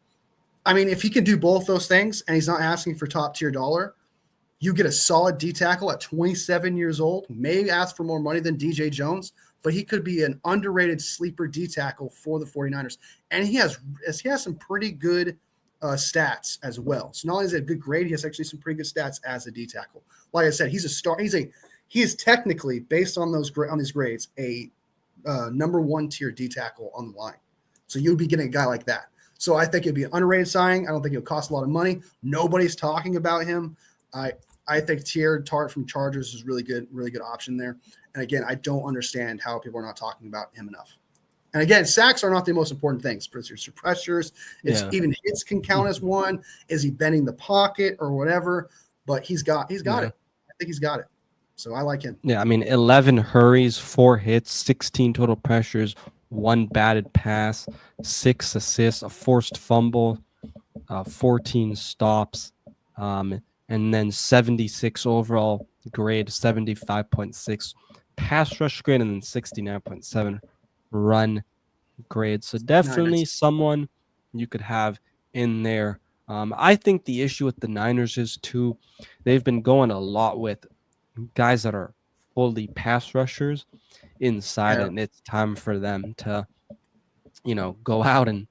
I mean, if he can do both those things and he's not asking for top tier dollar, you get a solid D tackle at 27 years old, may ask for more money than DJ Jones, but he could be an underrated sleeper D tackle for the 49ers. And he has some pretty good stats as well. So not only is it a good grade, he has actually some pretty good stats as a D tackle. Like I said, he is technically based on these grades a number 1 tier D tackle on the line. So you'd be getting a guy like that. So I think it'd be an underrated signing. I don't think it'll cost a lot of money. Nobody's talking about him. I think Tier Tart from Chargers is really good option there. And again, I don't understand how people are not talking about him enough. And again, sacks are not the most important things. It's your pressures. It's Yeah. even hits can count as one. Is he bending the pocket or whatever? But he's got Yeah. it. I think he's got it. So I like him. Yeah, I mean, 11 hurries, 4 hits, 16 total pressures, 1 batted pass, 6 assists, a forced fumble, 14 stops, and then 76 overall grade, 75.6 pass rush grade, and then 69.7 run grade. So definitely Nice. someone you could have in there. I think the issue with the Niners is too, they've been going a lot with guys that are fully pass rushers inside, Yeah. and it's time for them to, go out and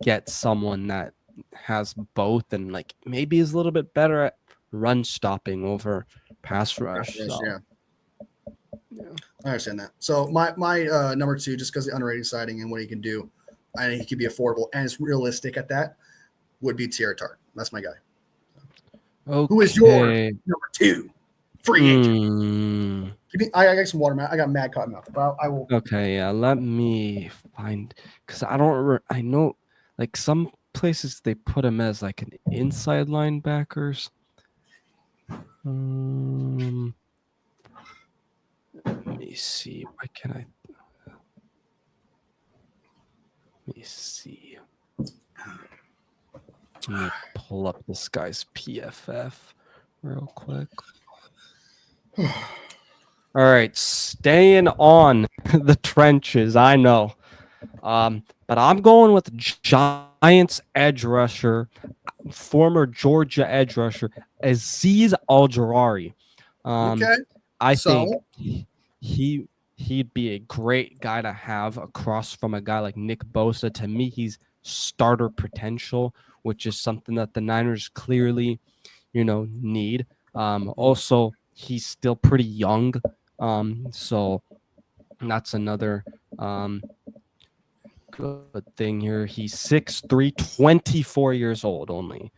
get someone that has both and like maybe is a little bit better at run stopping over pass rush. So Yeah. yeah. I understand that. So my number 2, just because the underrated siding and what he can do, I think he could be affordable and it's realistic at that, would be Tierra Tart. That's my guy. Okay. Who is your number 2 free agent? Mm, I got some water. I got mad cotton mouth, but I will. okay, yeah. Let me find, because I know like some places they put him as like an inside linebackers. Let me see. Why can I? Let me see. Let me pull up this guy's PFF real quick. All right, staying on the trenches. I know, but I'm going with Giants edge rusher, former Georgia edge rusher, Azeez Al-Jurari. Okay. I So think he'd be a great guy to have across from a guy like Nick Bosa. To me, he's starter potential, which is something that the Niners clearly, need. Also, he's still pretty young, so that's another good thing here. He's 6'3", 24 years old only.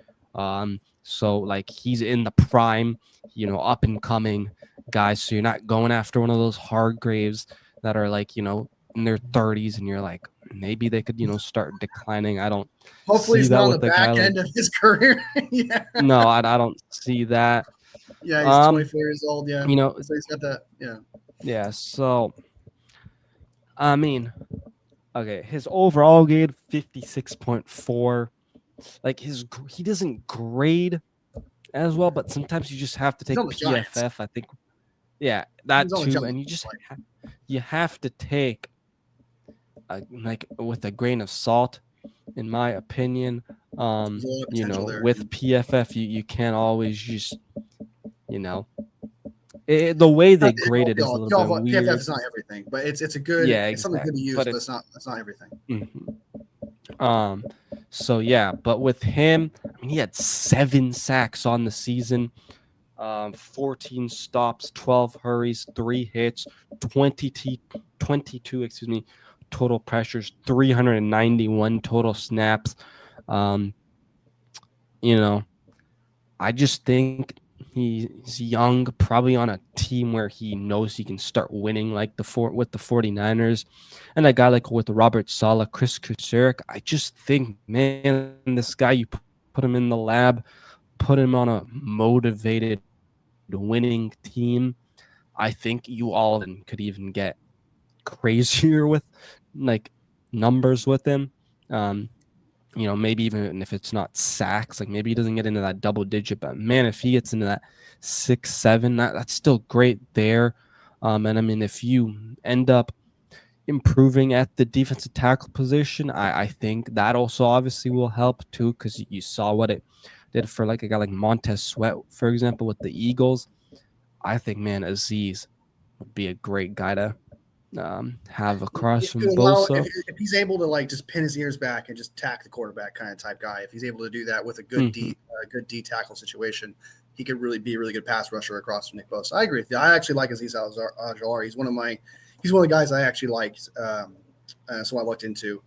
So like he's in the prime, up and coming guys. So you're not going after one of those Hargraves that are like, in their 30s and you're like, maybe they could, start declining. I don't hopefully see he's that not on with the a guy back like, end of his career. Yeah. no, I don't see that. Yeah, he's 24 years old. Yeah. You know, So he's got that. Yeah. yeah. So, I mean, okay, his overall grade 56.4. Like he doesn't grade as well, but sometimes you just have to He's take on the Giants. PFF. I think, yeah, that He's on the too, Giants. and you have to take like with a grain of salt, in my opinion. There's a lot of potential there. With PFF, you can't always just, the way they grade it is a little bit PFF weird. is not everything, but it's a good. Yeah, It's something good to use, but but it's not everything. So yeah, but with him, I mean, he had 7 sacks on the season, 14 stops, 12 hurries, 3 hits, 22, total pressures, 391 total snaps. I just think he's young, probably on a team where he knows he can start winning, like with the 49ers, and a guy like with Robert Saleh, Chris Kucerek. I just think, man, this guy, you put him in the lab, put him on a motivated, winning team. I think you all could even get crazier with like numbers with him. Maybe even if it's not sacks, like maybe he doesn't get into that double digit, but man, if he gets into that 6, 7, that's still great there. And I mean, if you end up improving at the defensive tackle position, I think that also obviously will help too, because you saw what it did for like a guy like Montez Sweat, for example, with the Eagles. I think, man, Azeez would be a great guy to have across from Bosa. If he's able to like just pin his ears back and just tack the quarterback kind of type guy, if he's able to do that with a good D tackle situation, he could really be a really good pass rusher across from Nick Bosa. I agree with you. I actually like Azeez Al-Jurari. He's one of the guys I actually liked. So I looked into.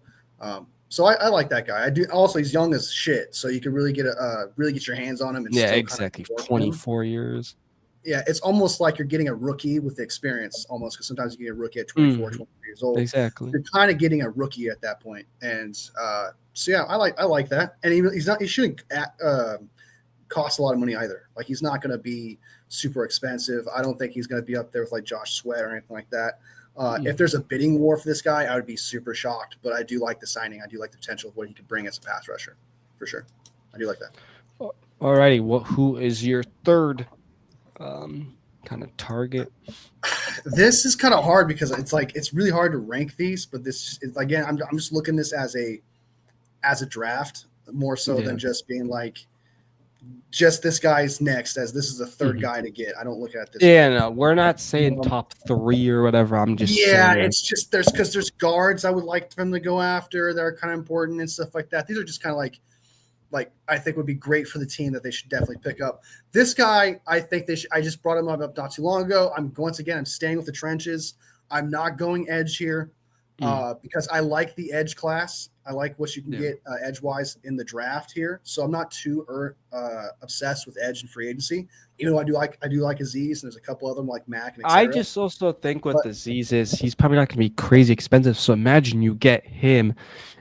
So I like that guy. I do. Also, he's young as shit, so you can really get your hands on him. And yeah, exactly. Kind of 24 years. Yeah, it's almost like you're getting a rookie with the experience, almost, because sometimes you get a rookie at 24, 23 years old. Exactly. You're kind of getting a rookie at that point, and so yeah, I like that. And he shouldn't cost a lot of money either. Like he's not going to be super expensive. I don't think he's going to be up there with like Josh Sweat or anything like that. If there's a bidding war for this guy, I would be super shocked. But I do like the signing. I do like the potential of what he could bring as a pass rusher, for sure. I do like that. Alrighty, who is your third kind of target? This is kind of hard because it's really hard to rank these. But this is, again, I'm just looking at this as a draft more so than just being like, just this guy's next, as this is the third guy to get. I don't look at this. Yeah, no, we're not saying top 3 or whatever. I'm just saying. It's just there's guards I would like them to go after that are kind of important and stuff like that. These are just kind of like I think would be great for the team that they should definitely pick up. This guy, I think they should. I just brought him up not too long ago. I'm staying with the trenches. I'm not going edge here because I like the edge class. I like what you can get edge-wise in the draft here. So I'm not too obsessed with edge and free agency. Even though I do like Aziz, and there's a couple of them like Mac and I just also think with Aziz is he's probably not going to be crazy expensive. So imagine you get him,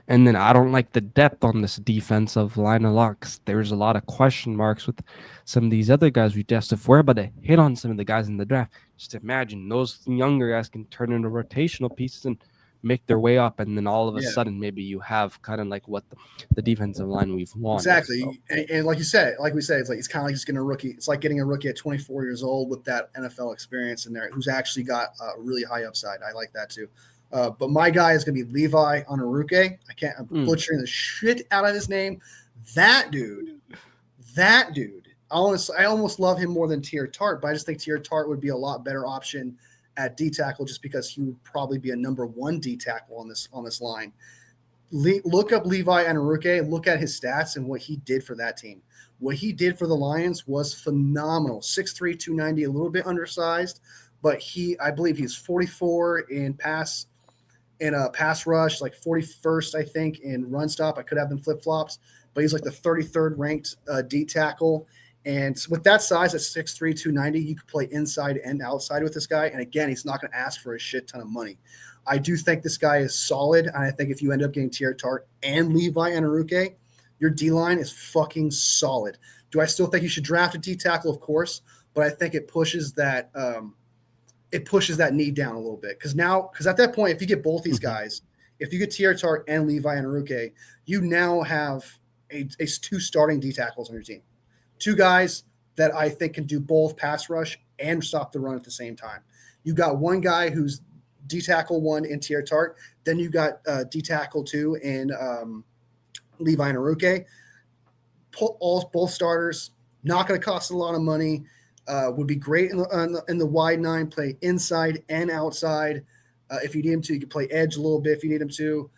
and then I don't like the depth on this defensive line a lot because there's a lot of question marks with some of these other guys we just. If we're about to hit on some of the guys in the draft, just imagine those younger guys can turn into rotational pieces and make their way up, and then all of a sudden maybe you have kind of like what the defensive line we've wanted. Exactly. So. And like we said, it's kind of like just getting a rookie. It's like getting a rookie at 24 years old with that NFL experience in there who's actually got a really high upside. I like that too. But my guy is going to be Levi Onaruke. I'm butchering the shit out of his name. That dude. I almost love him more than Tier Tart, but I just think Tier Tart would be a lot better option at D tackle, just because he would probably be a number 1 D tackle on this line. Look up Levi Onaruke, look at his stats and what he did for that team. What he did for the Lions was phenomenal. 6'3", 290, a little bit undersized, but I believe he's 44 in pass rush, like 41st, I think, in run stop. I could have them flip-flops, but he's like the 33rd ranked D tackle. And with that size at 6'3", 290, you could play inside and outside with this guy. And again, he's not going to ask for a shit ton of money. I do think this guy is solid. And I think if you end up getting Tier Tart and Levi Onaruke, your D-line is fucking solid. Do I still think you should draft a D tackle? Of course. But I think it pushes that need down a little bit. Because at that point, if you get both these guys, if you get Tier Tart and Levi Onaruke, you now have a 2 starting D tackles on your team. 2 guys that I think can do both pass rush and stop the run at the same time. You got one guy who's D tackle 1 in Tier Tart. Then you got D tackle 2 in Levi Onaruke. Both starters, not going to cost a lot of money. Would be great in the wide 9, play inside and outside. If you need him to, you can play edge a little bit if you need him to.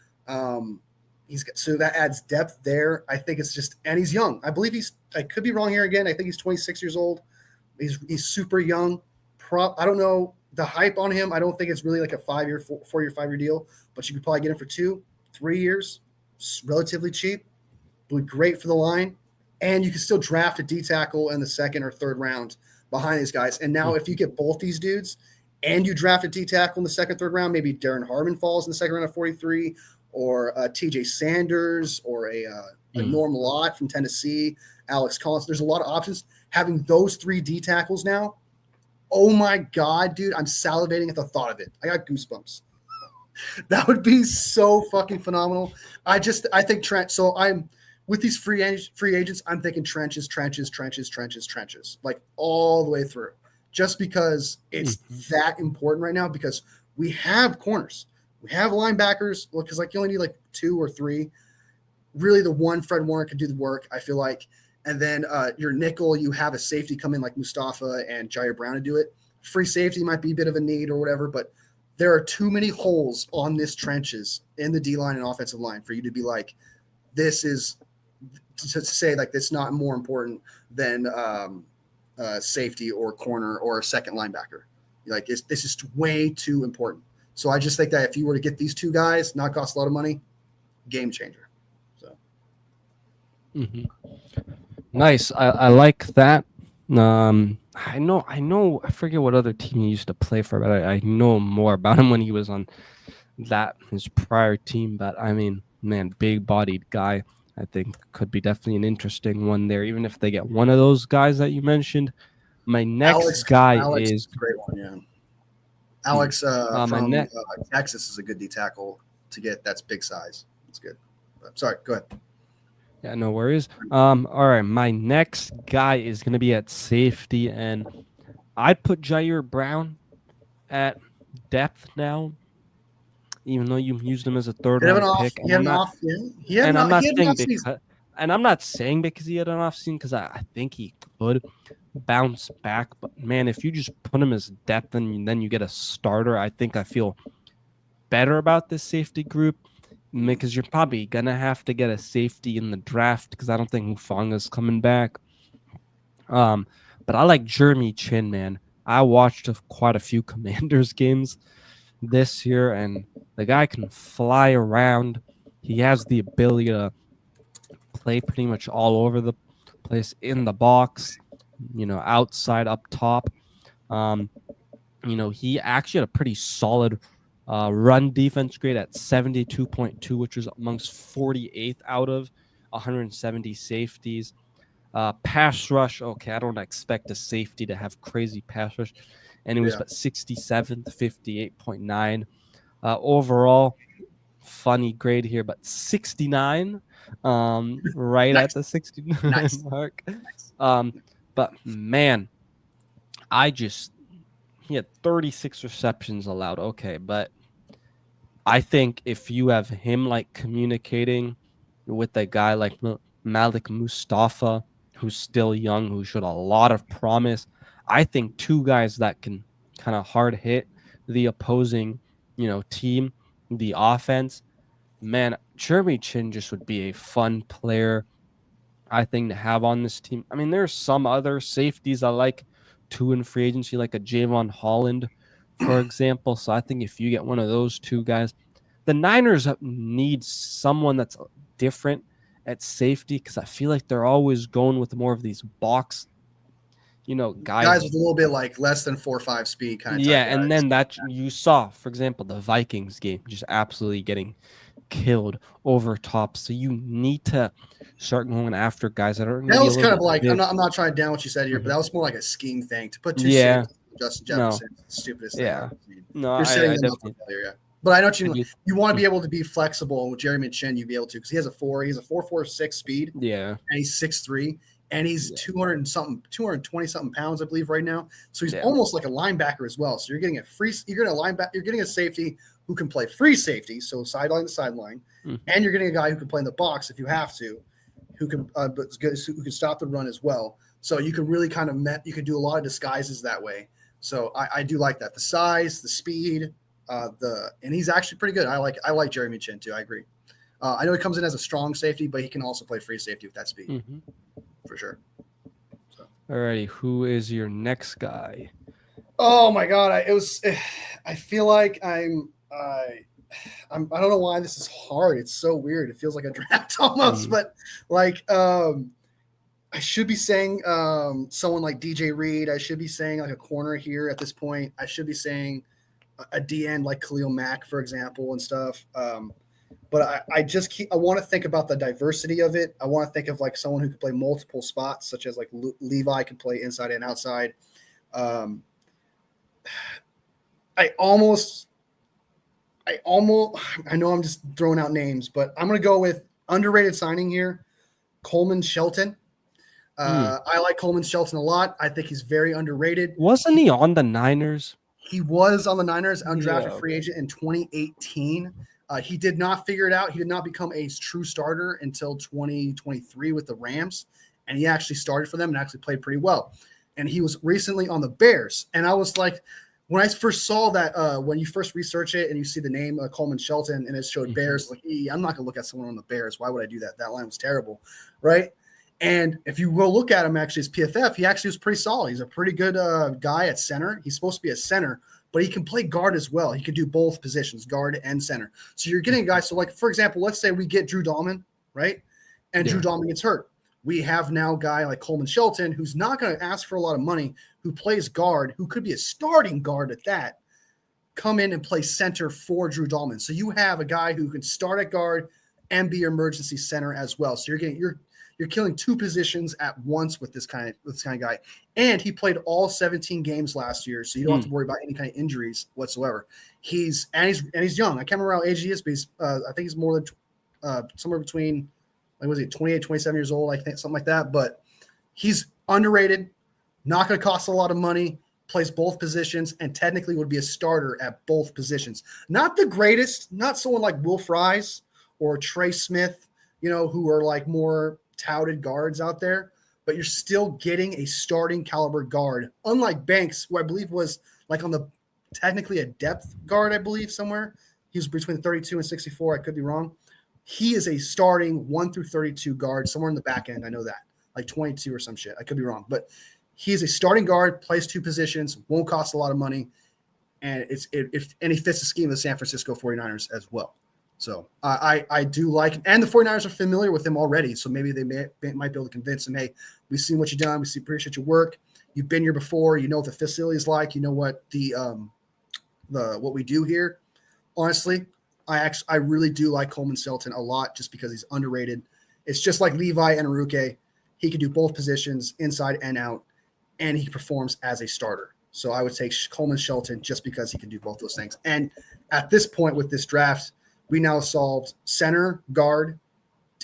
So that adds depth there. I think it's just, and he's young. I believe I could be wrong here again. I think he's 26 years old. He's super young. I don't know the hype on him. I don't think it's really like a 4-year, 5-year deal, but you could probably get him for 2-3 years. It's relatively cheap. Would be great for the line. And you can still draft a D tackle in the 2nd or 3rd round behind these guys. And now if you get both these dudes and you draft a D tackle in the 2nd, 3rd round, maybe Darren Harmon falls in the 2nd round at 43, or TJ Sanders, or a Norm Lott from Tennessee, Alex Collins. There's a lot of options. Having those 3 D tackles now, oh my God, dude, I'm salivating at the thought of it. I got goosebumps. That would be so fucking phenomenal. I think Trent. So I'm with these free agents. I'm thinking trenches, like all the way through, just because it's that important right now. Because we have corners. We have linebackers, because like you only need like 2 or 3. Really, the one Fred Warner could do the work, I feel like. And then your nickel, you have a safety come in like Mustafa and Jair Brown to do it. Free safety might be a bit of a need or whatever, but there are too many holes on this trenches in the D-line and offensive line for you to be like, this is to say like that's not more important than safety or corner or a second linebacker. Like this is way too important. So I just think that if you were to get these 2 guys, not cost a lot of money, game changer. So, nice. I like that. I forget what other team he used to play for, but I know more about him when he was on his prior team. But I mean, man, big bodied guy. I think could be definitely an interesting one there, even if they get one of those guys that you mentioned. My next guy Alex is is a great one. Yeah, hmm, Alex my from next. Texas is a good D tackle to get. That's big size. That's good. Sorry, go ahead. Yeah, no worries. All right, my next guy is gonna be at safety, and I'd put Jair Brown at depth now, even though you used him as a third Bit of an round off. pick, He had an off. Yeah, and I'm not he had an saying off season. because, and I'm not saying because he had an off season because I think he could bounce back. But man, if you just put him as depth and then you get a starter, I feel better about this safety group because you're probably gonna have to get a safety in the draft because I don't think Hufanga's coming back. Um, but I like Jeremy Chin, man. I watched quite a few Commanders games this year, and the guy can fly around. He has the ability to play pretty much all over the place in the box, outside, up top. Um, he actually had a pretty solid run defense grade at 72.2, which was amongst 48th out of 170 safeties. Pass rush, okay, I don't expect a safety to have crazy pass rush. And it was Yeah. but 67th, 58.9. Overall, funny grade here, but 69, right Nice. at the 69 Nice. mark. Nice. But man, he had 36 receptions allowed. Okay, but I think if you have him like communicating with a guy like Malik Mustafa, who's still young, who showed a lot of promise, I think two guys that can kind of hard hit the opposing, team, the offense. Man, Jeremy Chin just would be a fun player, I think, to have on this team. I mean, there's some other safeties I like too in free agency, like a Javon Holland, for example. So I think if you get one of those two guys, the Niners need someone that's different at safety because I feel like they're always going with more of these box, guys. Guys with a little bit like less than 4.5 speed kind of Yeah, type and guys. then that you saw, for example, the Vikings game just absolutely getting killed over top. So you need to start going after guys that are That maybe a was little kind of bit like different. I'm not trying to down what you said here, but Mhm. that was more like a scheme thing to put two Yeah, safeties. Justin no, Jefferson, is the stupidest thing I've yeah, ever seen. no, You're setting I them up for definitely failure. Yeah. But I know what I you do. you want to be Mm, able to be flexible, and with Jeremy Chin, you'd be able to because he has a 4.46 speed yeah, and he's 6'3", and he's yeah, 200 and something, 220 something pounds, I believe, right now. So he's yeah, almost like a linebacker as well. So you're getting you're getting a safety who can play free safety, so sideline to sideline, mhm, and you're getting a guy who can play in the box if you have to, who can who can stop the run as well. So you can really kind of you can do a lot of disguises that way. So I do like that. The size, the speed, and he's actually pretty good. I like Jeremy Chin too. I agree. I know he comes in as a strong safety, but he can also play free safety with that speed mhm. for sure. So. Alrighty, who is your next guy? Oh my god, I feel like I don't know why this is hard. It's so weird. It feels like a draft almost, Mm, but like I should be saying someone like DJ Reed. I should be saying like a corner here at this point. I should be saying a DN like Khalil Mack, for example, and stuff. But I want to think about the diversity of it. I want to think of like someone who could play multiple spots, such as like Levi can play inside and outside. Um, I almost, I know I'm just throwing out names, but I'm going to go with underrated signing here, Coleman Shelton. mm. I like Coleman Shelton a lot. I think he's very underrated. Wasn't he on the Niners? He was on the Niners, undrafted Yeah. free agent in 2018. He did not figure it out. He did not become a true starter until 2023 with the Rams, and he actually started for them and actually played pretty well. And he was recently on the Bears, and I was like, when I first saw that, when you first research it and you see the name Coleman Shelton and it showed Mhm. Bears, like, I'm not gonna look at someone on the Bears. Why would I do that? That line was terrible, right? And if you go look at him, actually, his PFF, he actually was pretty solid. He's a pretty good guy at center. He's supposed to be a center, but he can play guard as well. He can do both positions, guard and center. So you're getting a guy. So, like, for example, let's say we get Drew Dahlman, right? And Drew Yeah. Dahlman gets hurt. we have now a guy like Coleman Shelton, who's not going to ask for a lot of money, who plays guard, who could be a starting guard at that, come in and play center for Drew Dahlman. So you have a guy who can start at guard and be your emergency center as well. So you're killing two positions at once with this kind of guy. And he played all 17 games last year, so you don't have to worry about any kind of injuries whatsoever. He's young. I can't remember how age he is, but I think he's more than somewhere between, like, was he 28, 27 years old? I think something like that. But he's underrated, not going to cost a lot of money, plays both positions, and technically would be a starter at both positions. Not the greatest, not someone like Will Fries or Trey Smith, who are like more touted guards out there, but you're still getting a starting caliber guard, unlike Banks, who I believe was like on the technically a depth guard, I believe somewhere. He was between 32 and 64. I could be wrong. He is a starting 1 through 32 guard somewhere in the back end. I know that, like 22 or some shit. I could be wrong, but he is a starting guard, plays two positions, won't cost a lot of money, and he fits the scheme of the San Francisco 49ers as well. So I do like him. And the 49ers are familiar with him already, so maybe they might be able to convince him, hey, we've seen what you've done. We appreciate your work. You've been here before. You know what the facility is like. You know what what we do here. Honestly, I really do like Coleman Shelton a lot just because he's underrated. It's just like Levi and Aruke. He can do both positions, inside and out, and he performs as a starter. So I would take Coleman Shelton just because he can do both those things. And at this point with this draft, we now solved center, guard,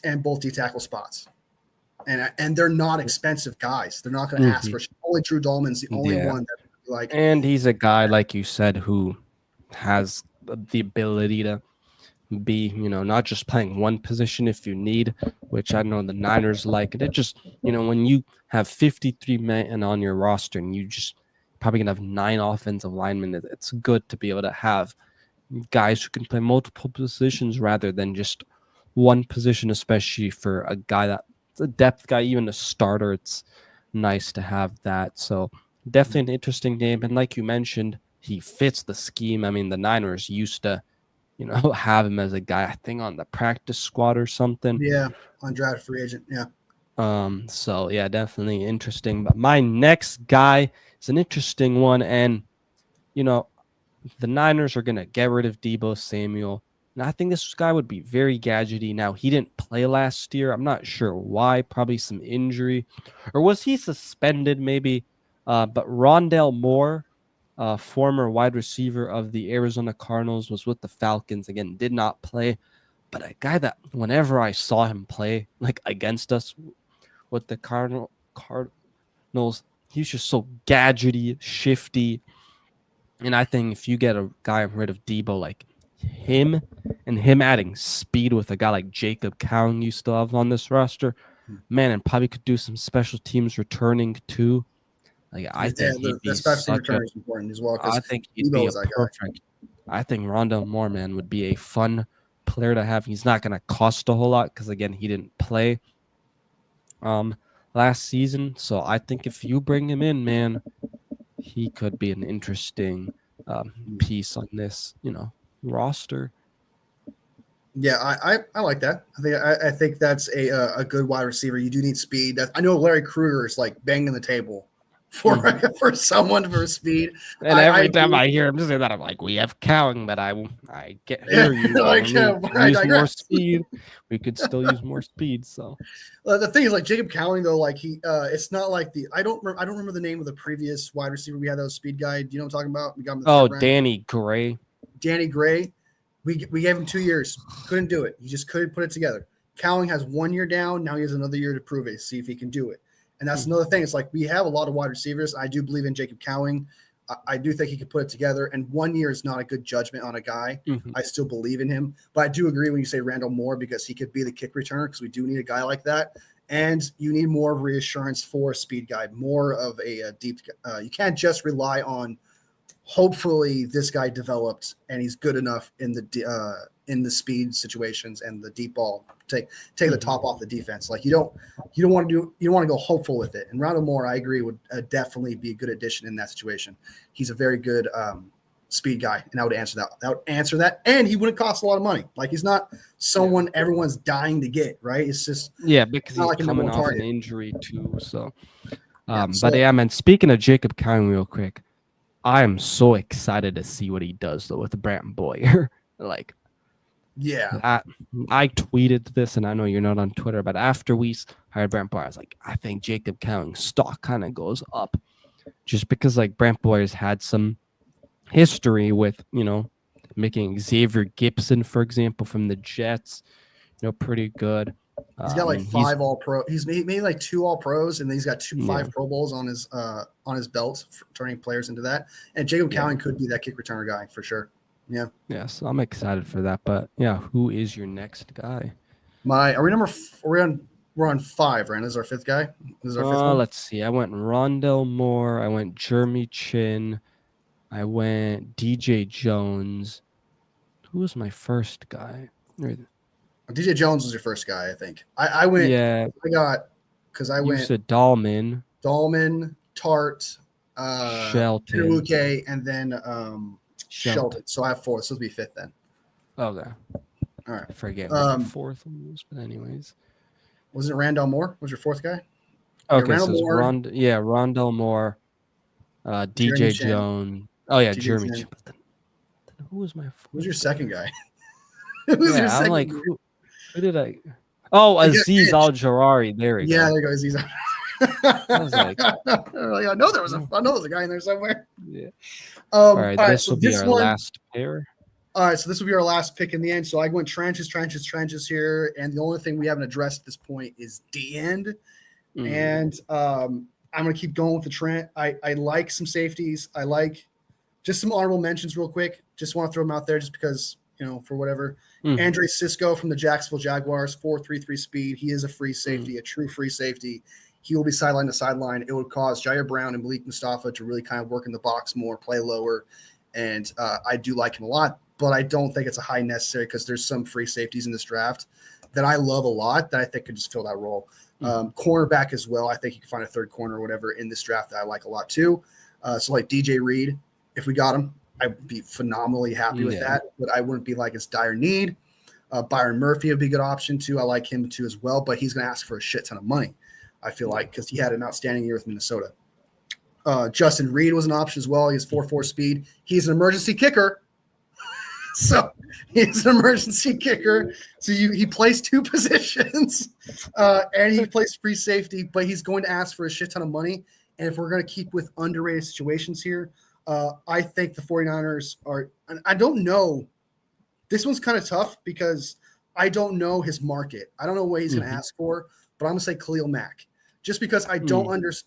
and both D-tackle spots. And they're not expensive guys. They're not going to ask for – only Drew Dahlman's the only one that like – And he's a guy, like you said, who has the ability to be, not just playing one position if you need, which I know the Niners like. And it just, when you have 53 men on your roster and you just probably going to have 9 offensive linemen, it's good to be able to have guys who can play multiple positions rather than just one position, especially for a guy that's a depth guy, even a starter. It's nice to have that. So definitely an interesting name. And like you mentioned, he fits the scheme. I mean, the Niners used to, have him as a guy, I think, on the practice squad or something. Yeah, undrafted free agent. Yeah. So yeah, definitely interesting. But my next guy is an interesting one. And, the Niners are going to get rid of Deebo Samuel. And I think this guy would be very gadgety. Now, he didn't play last year. I'm not sure why. Probably some injury. Or was he suspended maybe? But Rondale Moore, former wide receiver of the Arizona Cardinals, was with the Falcons. Again, did not play. But a guy that whenever I saw him play, like against us with the Cardinals, he was just so gadgety, shifty. And I think if you get a guy rid of Deebo like him and him adding speed with a guy like Jacob Cowing you still have on this roster, man, and probably could do some special teams returning too. Like I think he'd be special return is important as well. I think he'd be perfect. I think Rondale Moore, man, would be a fun player to have. He's not going to cost a whole lot because again, he didn't play last season. So I think if you bring him in, man, he could be an interesting piece on this, roster. Yeah, I like that. I think that's a good wide receiver. You do need speed. I know Larry Krueger is like banging the table for someone for speed. And every time I hear him say that, I'm like, we have Cowing, but I hear you. Use more speed. We could still use more speed. So the thing is, like Jacob Cowing, though, like it's not like I don't remember the name of the previous wide receiver we had. That was speed guy. Do you know what I'm talking about? We got him in the third round. Danny Gray. Danny Gray. We gave him 2 years. Couldn't do it. He just couldn't put it together. Cowing has 1 year down. Now he has another year to prove it. See if he can do it. And that's another thing. It's like we have a lot of wide receivers. I do believe in Jacob Cowing. I do think he could put it together. And 1 year is not a good judgment on a guy. I still believe in him. But I do agree when you say Rondale Moore because he could be the kick returner because we do need a guy like that. And you need more reassurance for a speed guy, more of a deep you can't just rely on hopefully this guy developed and he's good enough in the speed situations and the deep ball take the top off the defense. Like you don't want to go hopeful with it. And Rondale Moore, I agree, would definitely be a good addition in that situation. He's a very good speed guy, and I would answer that. That would answer that, and he wouldn't cost a lot of money. Like he's not someone everyone's dying to get, right? It's just because not he's like a number coming one off target. an injury too. So, Yeah, but yeah, man. Speaking of Jacob Cowing, real quick, I am so excited to see what he does though with Brant Boyer. Like, yeah, I tweeted this, and I know you're not on Twitter, but after we hired Brant Boyer, I was like, I think Jacob Cowing's stock kind of goes up, just because like Brant Boyer's had some history with making Xavier Gibson, for example, from the Jets, pretty good. he's got like 5 All-Pro. He's made like 2 All-Pros, and then he's got 5 Pro Bowls on his belt, for turning players into that. And Jacob Cowing could be that kick returner guy for sure. Yeah. Yeah, so I'm excited for that. But yeah, who is your next guy? We're on 5, right? This is our 5th guy. This is our 5th one. Let's see. I went Rondell Moore. I went Jeremy Chin. I went DJ Jones. Who was my first guy? DJ Jones was your first guy, I think. I went. Yeah. You said Dahlman, Tart, Shelton, Inuke, and then Shelton. So I have 4. So it'll be 5th then. Okay. All right. I forget what the 4th one was, but anyways. Wasn't it Rondell Moore? Was your 4th guy? Okay, yeah, so Rondell Moore, DJ Jones. Oh yeah, Jeremy Chin. Then who was my? Who's your second guy? I'm like, who did I? Oh, Azeez Al-Jarari. There we go. Yeah, there goes Azeez. I was like, I know there was a guy in there somewhere. Yeah. All right, this will be our last pair. All right, so this will be our last pick in the end. So I went trenches here, and the only thing we haven't addressed at this point is D-end. And I'm going to keep going with the Trent. I like some safeties. I like just some honorable mentions real quick. Just want to throw them out there just because, for whatever. Andre Cisco from the Jacksonville Jaguars, 4.33 speed. He is a free safety, a true free safety. He will be sideline to sideline. It would cause Jair Brown and Malik Mustafa to really kind of work in the box more, play lower. And I do like him a lot, but I don't think it's a high necessary because there's some free safeties in this draft that I love a lot that I think could just fill that role. Cornerback as well. I think you can find a third corner or whatever in this draft that I like a lot too. So like DJ Reed, if we got him, I'd be phenomenally happy with that, but I wouldn't be like it's dire need. Byron Murphy would be a good option too. I like him too as well, but he's going to ask for a shit ton of money, I feel like, because he had an outstanding year with Minnesota. Justin Reed was an option as well. He has 4.4 speed. He's an emergency kicker. So he's an emergency kicker. So he plays 2 positions and he plays free safety, but he's going to ask for a shit ton of money. And if we're going to keep with underrated situations here, I think the 49ers are – I don't know. This one's kind of tough because I don't know his market. I don't know what he's going to ask for, but I'm going to say Khalil Mack. Just because I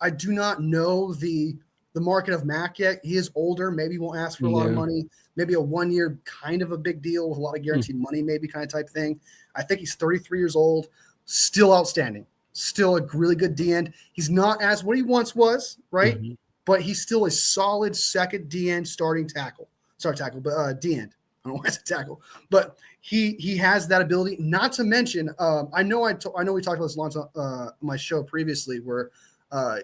I do not know the market of Mack yet. He is older. Maybe he won't ask for a lot of money. Maybe a 1-year kind of a big deal with a lot of guaranteed money, maybe kind of type thing. I think he's 33 years old, still outstanding, still a really good D-end. He's not as what he once was, right? But he's still a solid second D-end starting tackle. Sorry, tackle, but D-end. I don't know why it's a tackle, but he has that ability. Not to mention, I know we talked about this on my show previously, where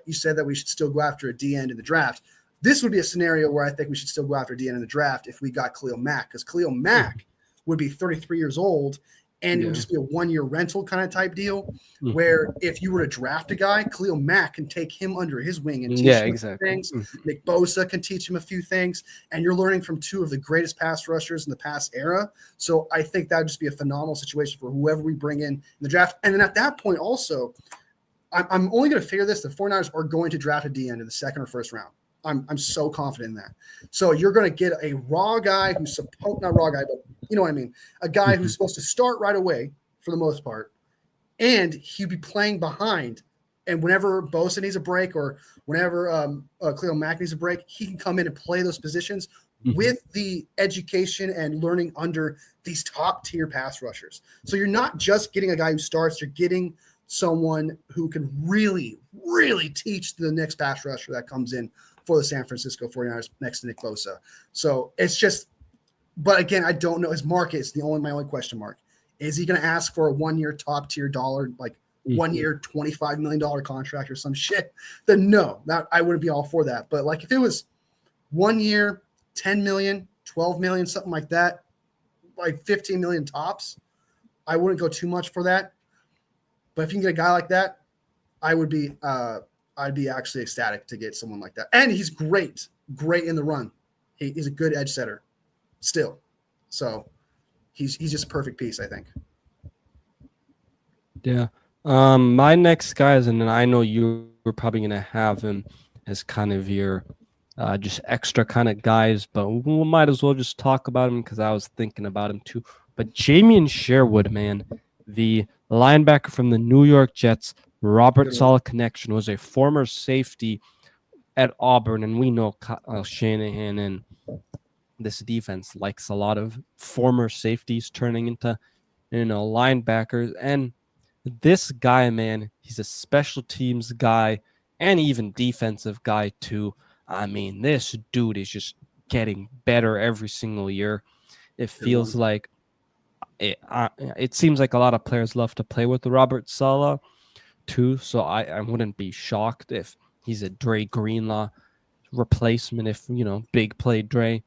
you said that we should still go after a D end in the draft. This would be a scenario where I think we should still go after a D end in the draft if we got Khalil Mack, because Khalil Mack would be 33 years old, and it would just be a 1-year rental kind of type deal. Where if you were to draft a guy, Khalil Mack can take him under his wing and teach him a few things. Nick Bosa can teach him a few things, and you're learning from 2 of the greatest pass rushers in the past era. So I think that would just be a phenomenal situation for whoever we bring in the draft. And then at that point also, I'm only going to figure this: the 49ers are going to draft a D-end in the 2nd or 1st round. I'm so confident in that. So you're going to get a raw guy who's supposed, not raw guy, but you know what I mean, a guy who's supposed to start right away for the most part, and he'd be playing behind. And whenever Bosa needs a break or whenever Khalil Mack needs a break, he can come in and play those positions with the education and learning under these top tier pass rushers. So you're not just getting a guy who starts, you're getting someone who can really, really teach the next pass rusher that comes in for the San Francisco 49ers next to Nick Bosa. So it's just, but again, I don't know. His market is my only question mark. Is he going to ask for a 1-year top tier dollar, like 1-year, $25 million contract or some shit? Then no, I wouldn't be all for that. But like if it was 1 year, 10 million, 12 million, something like that, like 15 million tops. I wouldn't go too much for that. But if you can get a guy like that, I'd be actually ecstatic to get someone like that. And he's great in the run. He's a good edge setter still. So he's just a perfect piece, I think. Yeah. My next guy is, and then I know you were probably gonna have him as kind of your just extra kind of guys, but we might as well just talk about him because I was thinking about him too. But Jamien Sherwood, man, the linebacker from the New York Jets, Robert Saleh connection, was a former safety at Auburn, and we know Kyle Shanahan and this defense likes a lot of former safeties turning into, linebackers. And this guy, man, he's a special teams guy and even defensive guy too. I mean, this dude is just getting better every single year. It feels like it seems like a lot of players love to play with the Robert Saleh too. So I wouldn't be shocked if he's a Dre Greenlaw replacement. If big play Dre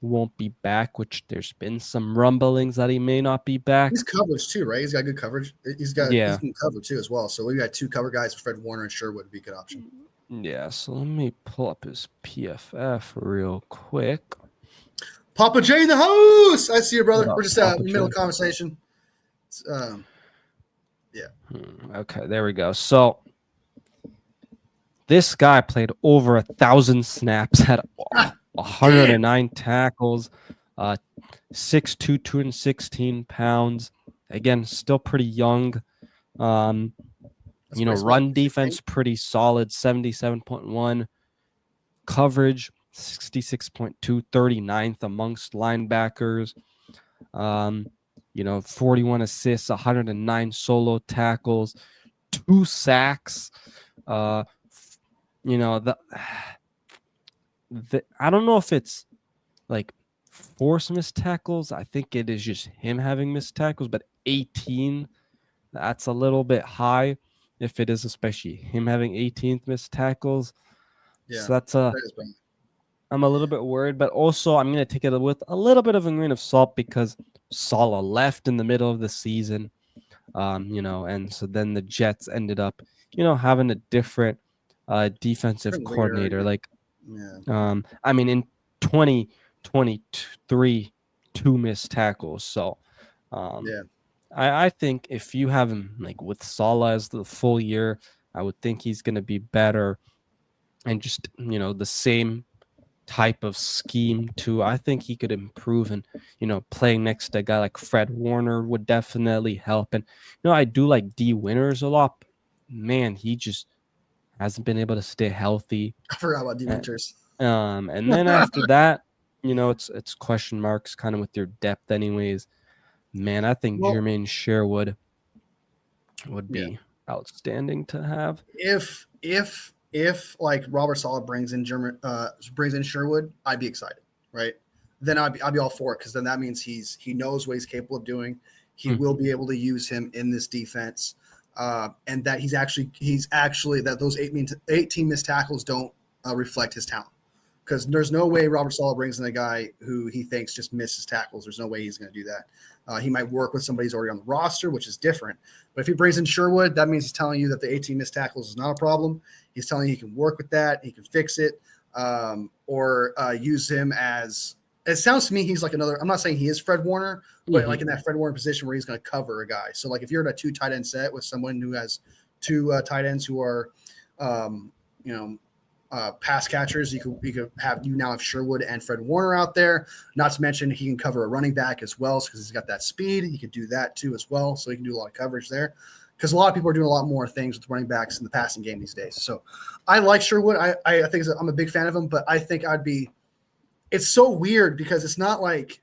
won't be back, which there's been some rumblings that he may not be back. He's coverage too, right? He's got good coverage. He's can cover too as well. So we got two cover guys, Fred Warner and Sherwood would be a good option. Yeah, so let me pull up his PFF real quick. Papa J in the house. I see you, brother. We're just in the middle of conversation. Yeah. Okay, there we go. So this guy played over 1,000 snaps, had 109 tackles, 6'2", 216 pounds. Again, still pretty young. Run defense pretty solid, 77.1. Coverage, 66.2, 39th amongst linebackers. 41 assists, 109 solo tackles, 2 sacks. I don't know if it's like forced missed tackles. I think it is just him having missed tackles, but 18, that's a little bit high if it is, especially him having 18th missed tackles. Yeah, so that's I'm a little bit worried, but also I'm going to take it with a little bit of a grain of salt because Saleh left in the middle of the season, and so then the Jets ended up, having a different defensive coordinator. In 2023, 2 missed tackles. So, I think if you have him like with Saleh as the full year, I would think he's going to be better, and just the same type of scheme too. I think he could improve, and playing next to a guy like Fred Warner would definitely help. And I do like D Winters a lot. But man, he just hasn't been able to stay healthy. I forgot about D Winters. And then after that, it's question marks kind of with your depth, anyways. Man, I think Jamien Sherwood would be outstanding to have. If like Robert Saleh brings in Sherwood, I'd be excited, right? Then I'd be all for it because then that means he knows what he's capable of doing. He will be able to use him in this defense, and that he's actually that those 18 missed tackles don't reflect his talent. Because there's no way Robert Saleh brings in a guy who he thinks just misses tackles. There's no way he's going to do that. He might work with somebody who's already on the roster, which is different. But if he brings in Sherwood, that means he's telling you that the 18 missed tackles is not a problem. He's telling you he can work with that. He can fix it, or use him as – it sounds to me he's like another – I'm not saying he is Fred Warner, but like in that Fred Warner position where he's going to cover a guy. So like if you're in a 2 tight end set with someone who has 2 tight ends who are pass catchers, you could have Sherwood and Fred Warner out there. Not to mention he can cover a running back as well because he's got that speed. He can do that too as well, so he can do a lot of coverage there. Because a lot of people are doing a lot more things with running backs in the passing game these days. So I like Sherwood. I think I'm a big fan of him, but I think it's so weird because it's not like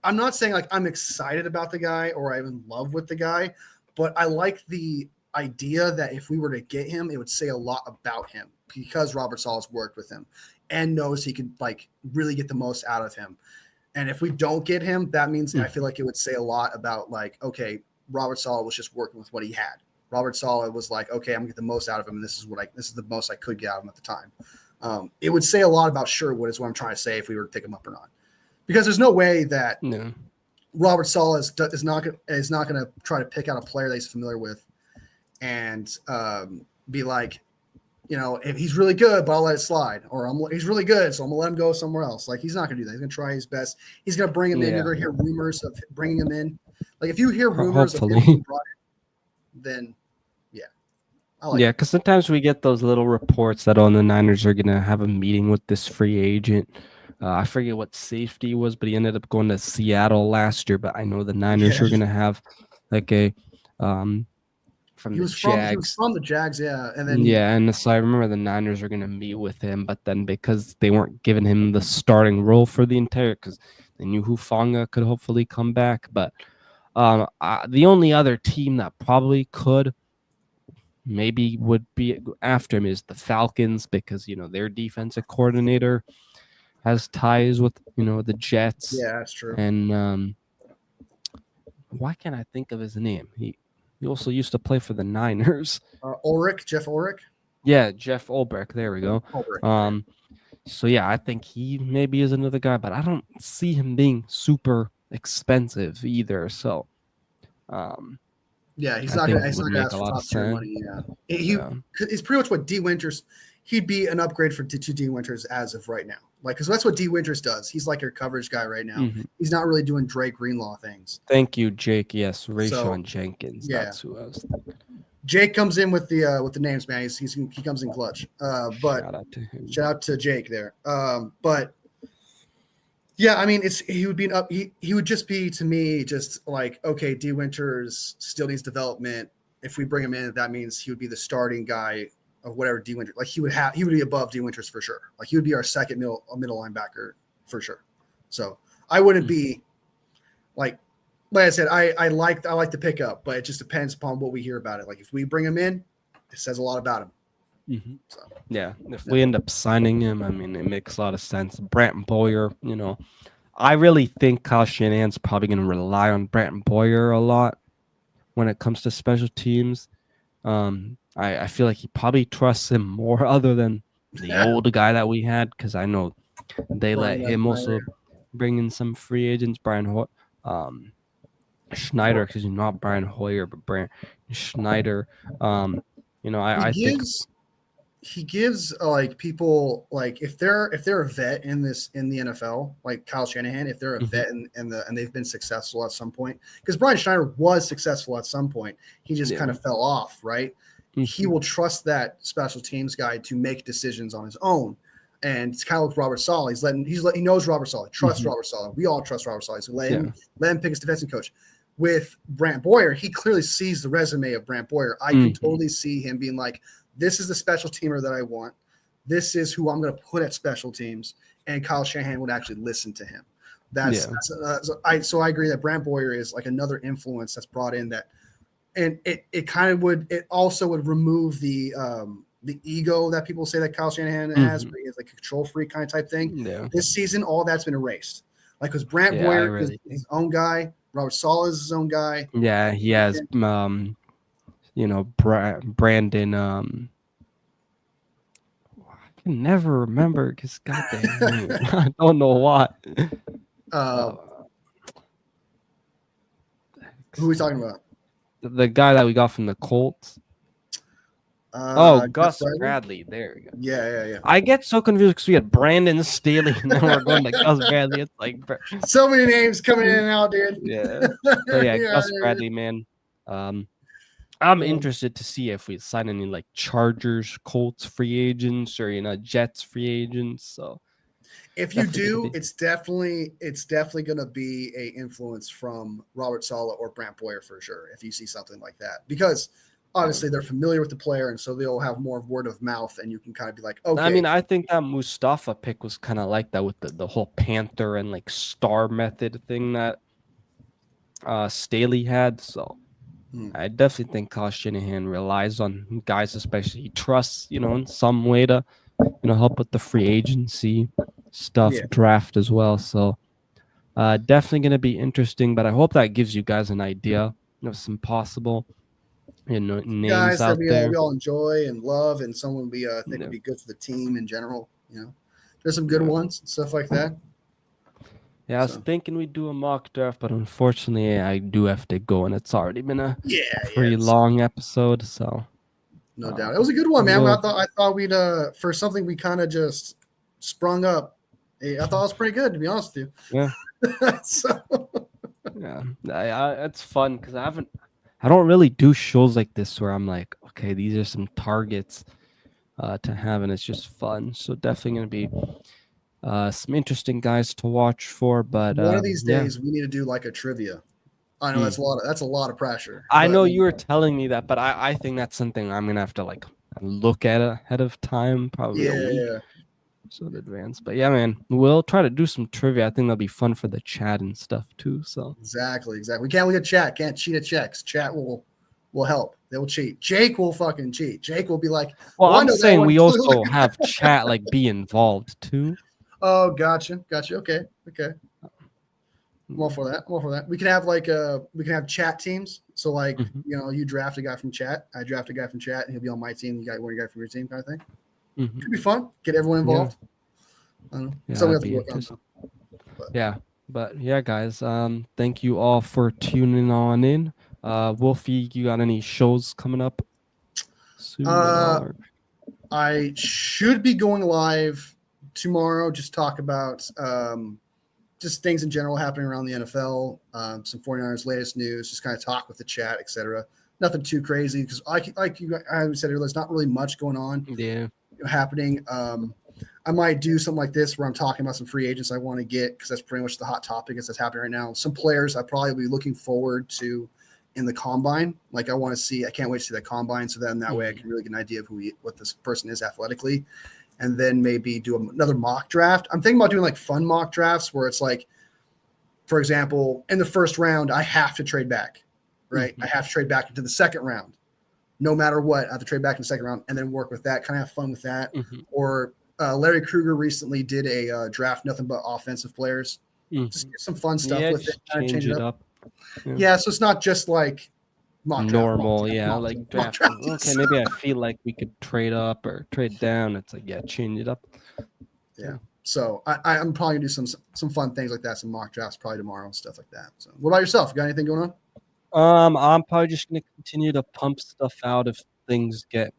I'm not saying like I'm excited about the guy or I'm in love with the guy, but I like the idea that if we were to get him, it would say a lot about him because Robert Saleh's worked with him and knows he could like really get the most out of him. And if we don't get him, that means I feel like it would say a lot about like, okay, Robert Saleh was just working with what he had. Robert Saleh was like, okay, I'm gonna get the most out of him. And this is the most I could get out of him at the time. It would say a lot about Sherwood, is what I'm trying to say, if we were to pick him up or not. Because there's no way that No. Robert Saleh is not going to try to pick out a player that he's familiar with and be like, if he's really good, but I'll let it slide. Or he's really good, so I'm going to let him go somewhere else. Like, he's not going to do that. He's going to try his best. He's going to bring him in. You're going to hear rumors of bringing him in. Like, if you hear rumors of him being brought in, then, yeah. Yeah, because sometimes we get those little reports that, the Niners are going to have a meeting with this free agent. I forget what safety was, but he ended up going to Seattle last year. But I know the Niners are going to have like a from he was Jags. from the Jags, yeah. And then and so I remember the Niners are going to meet with him, but then because they weren't giving him the starting role for the entire, because they knew Hufanga could hopefully come back. But the only other team that probably could maybe would be after him is the Falcons, because their defensive coordinator has ties with the Jets. Yeah, that's true. And why can't I think of his name? He also used to play for the Niners. Jeff Ulrich. Yeah, Jeff Ulbrich. There we go. Ulbrich. So yeah, I think he maybe is another guy, but I don't see him being super expensive either. So yeah, he's not going to ask for top tier money. Yeah, it's pretty much what D. Winters. He'd be an upgrade to D. Winters as of right now. Like, because that's what D. Winters does. He's like your coverage guy right now. Mm-hmm. He's not really doing Drake Greenlaw things. Thank you, Jake. Yes, Rayshawn Jenkins. Yeah. That's who I was thinking. Jake comes in with the names, man. He comes in clutch. But shout out to him. Shout out to Jake there. But yeah, I mean, he would be he would just be, to me, just like, okay, D. Winters still needs development. If we bring him in, that means he would be the starting guy of whatever D. Winters, like he would be above D. Winters for sure. Like, he would be our second middle linebacker for sure. So I wouldn't be like I said, I like the pickup, but it just depends upon what we hear about it. Like, if we bring him in, it says a lot about him. Mm-hmm. So yeah, if we end up signing him, I mean, it makes a lot of sense. Brant Boyer, I really think Kyle Shanahan's probably going to rely on Brant Boyer a lot when it comes to special teams. I feel like he probably trusts him more other than the old guy that we had, because I know they let him also bring in some free agents. Schneider, because he's not Brian Hoyer, but Brian Schneider. He gives like people, like, if they're a vet in the NFL, like Kyle Shanahan, if they're a vet and they've been successful at some point, because Brian Schneider was successful at some point, he just kind of fell off, right? Mm-hmm. He will trust that special teams guy to make decisions on his own. And it's kind of like Robert Saleh. He knows Robert Saleh, trusts Robert Saleh. We all trust Robert Saleh. So let him pick his defensive coach. With Brant Boyer, he clearly sees the resume of Brant Boyer. I can totally see him being like, this is the special teamer that I want. This is who I'm going to put at special teams. And Kyle Shanahan would actually listen to him. So I agree that Brant Boyer is like another influence that's brought in that. And it also would remove the ego that people say that Kyle Shanahan has, but he's like a control freak kind of type thing. Yeah. This season, all that's been erased. Like, because Brant Boyer is his own guy. Robert Saleh is his own guy. Yeah, he has, Brandon. I can never remember his goddamn name. I don't know what. Who are we talking about? The guy that we got from the Colts. Gus Bradley. There we go. Yeah. I get so confused because we had Brandon Staley and then we're going to Gus Bradley. It's like so many names coming in and out, dude. Yeah. But yeah, Gus Bradley, man. I'm interested to see if we sign any like Chargers, Colts free agents, or Jets free agents. So if you do, it's definitely going to be a influence from Robert Saleh or Brant Boyer for sure. If you see something like that, because obviously they're familiar with the player, and so they'll have more word of mouth, and you can kind of be like, okay. I mean, I think that Mustafa pick was kind of like that with the whole Panther and like star method thing that Staley had. So I definitely think Kyle Shanahan relies on guys, especially he trusts, in some way to, help with the free agency stuff, draft as well. So definitely going to be interesting, but I hope that gives you guys an idea of some possible names Guys that out there. we all enjoy and love, and someone we think Yeah. would be good for the team in general. There's some good Yeah. ones and stuff like that. Yeah, I was So thinking we'd do a mock draft, but unfortunately, I do have to go, and it's already been a yeah, pretty long episode. So no doubt. It was a good one, man. we'll I thought we'd for something we kind of just sprung up. I thought it was pretty good, to be honest with yeah. you. So Yeah, it's fun because I don't really do shows like this where I'm like, okay, these are some targets to have, and it's just fun. So definitely gonna be some interesting guys to watch for. But one of these yeah, days we need to do like a trivia. I know that's a lot of pressure. I but know you were telling me that, but I think that's something I'm gonna have to like look at ahead of time, probably a week yeah, so in advance. But yeah, man, we'll try to do some trivia. I think that'll be fun for the chat and stuff too. So exactly. We can't look at chat. Can't cheat at checks. Chat will help. They will cheat. Jake will fucking cheat. Jake will be like, well, I I'm know that saying one we clearly." also have chat like be involved too. Oh, gotcha. Okay. I'm all for that. We can have we can have chat teams. So like, Mhm. you draft a guy from chat, I draft a guy from chat, and he'll be on my team. You got one guy from your team, kind of thing. Mhm. Could be fun. Get everyone involved. I don't know. Yeah, So we have that'd to be work on. interesting. Yeah, but yeah, guys, thank you all for tuning on in. Wolfie, you got any shows coming up soon at all? Or? I should be going live tomorrow. Just talk about just things in general happening around the NFL, some 49ers latest news, just kind of talk with the chat, etc. Nothing too crazy because I said earlier, there's not really much going on Yeah. happening. I might do something like this where I'm talking about some free agents I want to get because that's pretty much the hot topic that's happening right now. Some players I probably be looking forward to in the combine. Like I want to see, I can't wait to see that combine. So then that way I can really get an idea of what this person is athletically. And then maybe do another mock draft. I'm thinking about doing like fun mock drafts where it's like, for example, in the first round, I have to trade back, right? I have to trade back into the second round. No matter what, I have to trade back in the second round and then work with that, kind of have fun with that. Or Larry Krueger recently did a draft nothing but offensive players. Just get some fun stuff with it. Change it up. Yeah, so it's not just like normal, like draft. Okay, maybe I feel like we could trade up or trade down. It's like, yeah, change it up. Yeah. So I'm probably gonna do some fun things like that, some mock drafts probably tomorrow and stuff like that. So what about yourself? You got anything going on? I'm probably just gonna continue to pump stuff out if things get,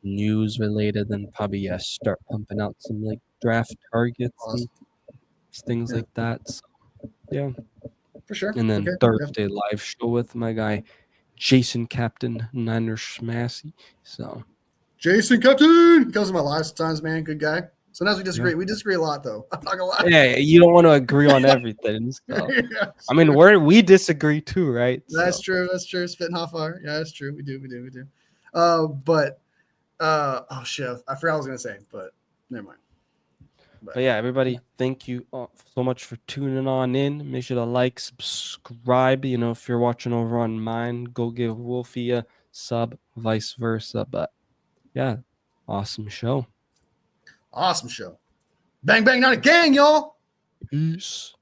news related, then probably start pumping out some like draft targets and things like that. So, yeah. For sure. And then Thursday live show with my guy Jason Captain Niner Schmassy. So Jason Captain, he comes to my live sometimes, man. Good guy. Sometimes we disagree. We disagree a lot, though. I'm not gonna lie. Yeah, you don't want to agree on everything. So. I mean, we disagree too, right? That's true. Spitting hot fire. Yeah, that's true. We do. Oh shit, I forgot what I was gonna say, but never mind. But yeah, everybody, thank you so much for tuning on in. Make sure to like, subscribe. If you're watching over on mine, go give Wolfie a sub, vice versa. But yeah, awesome show. Bang, bang, not a gang, y'all. Peace.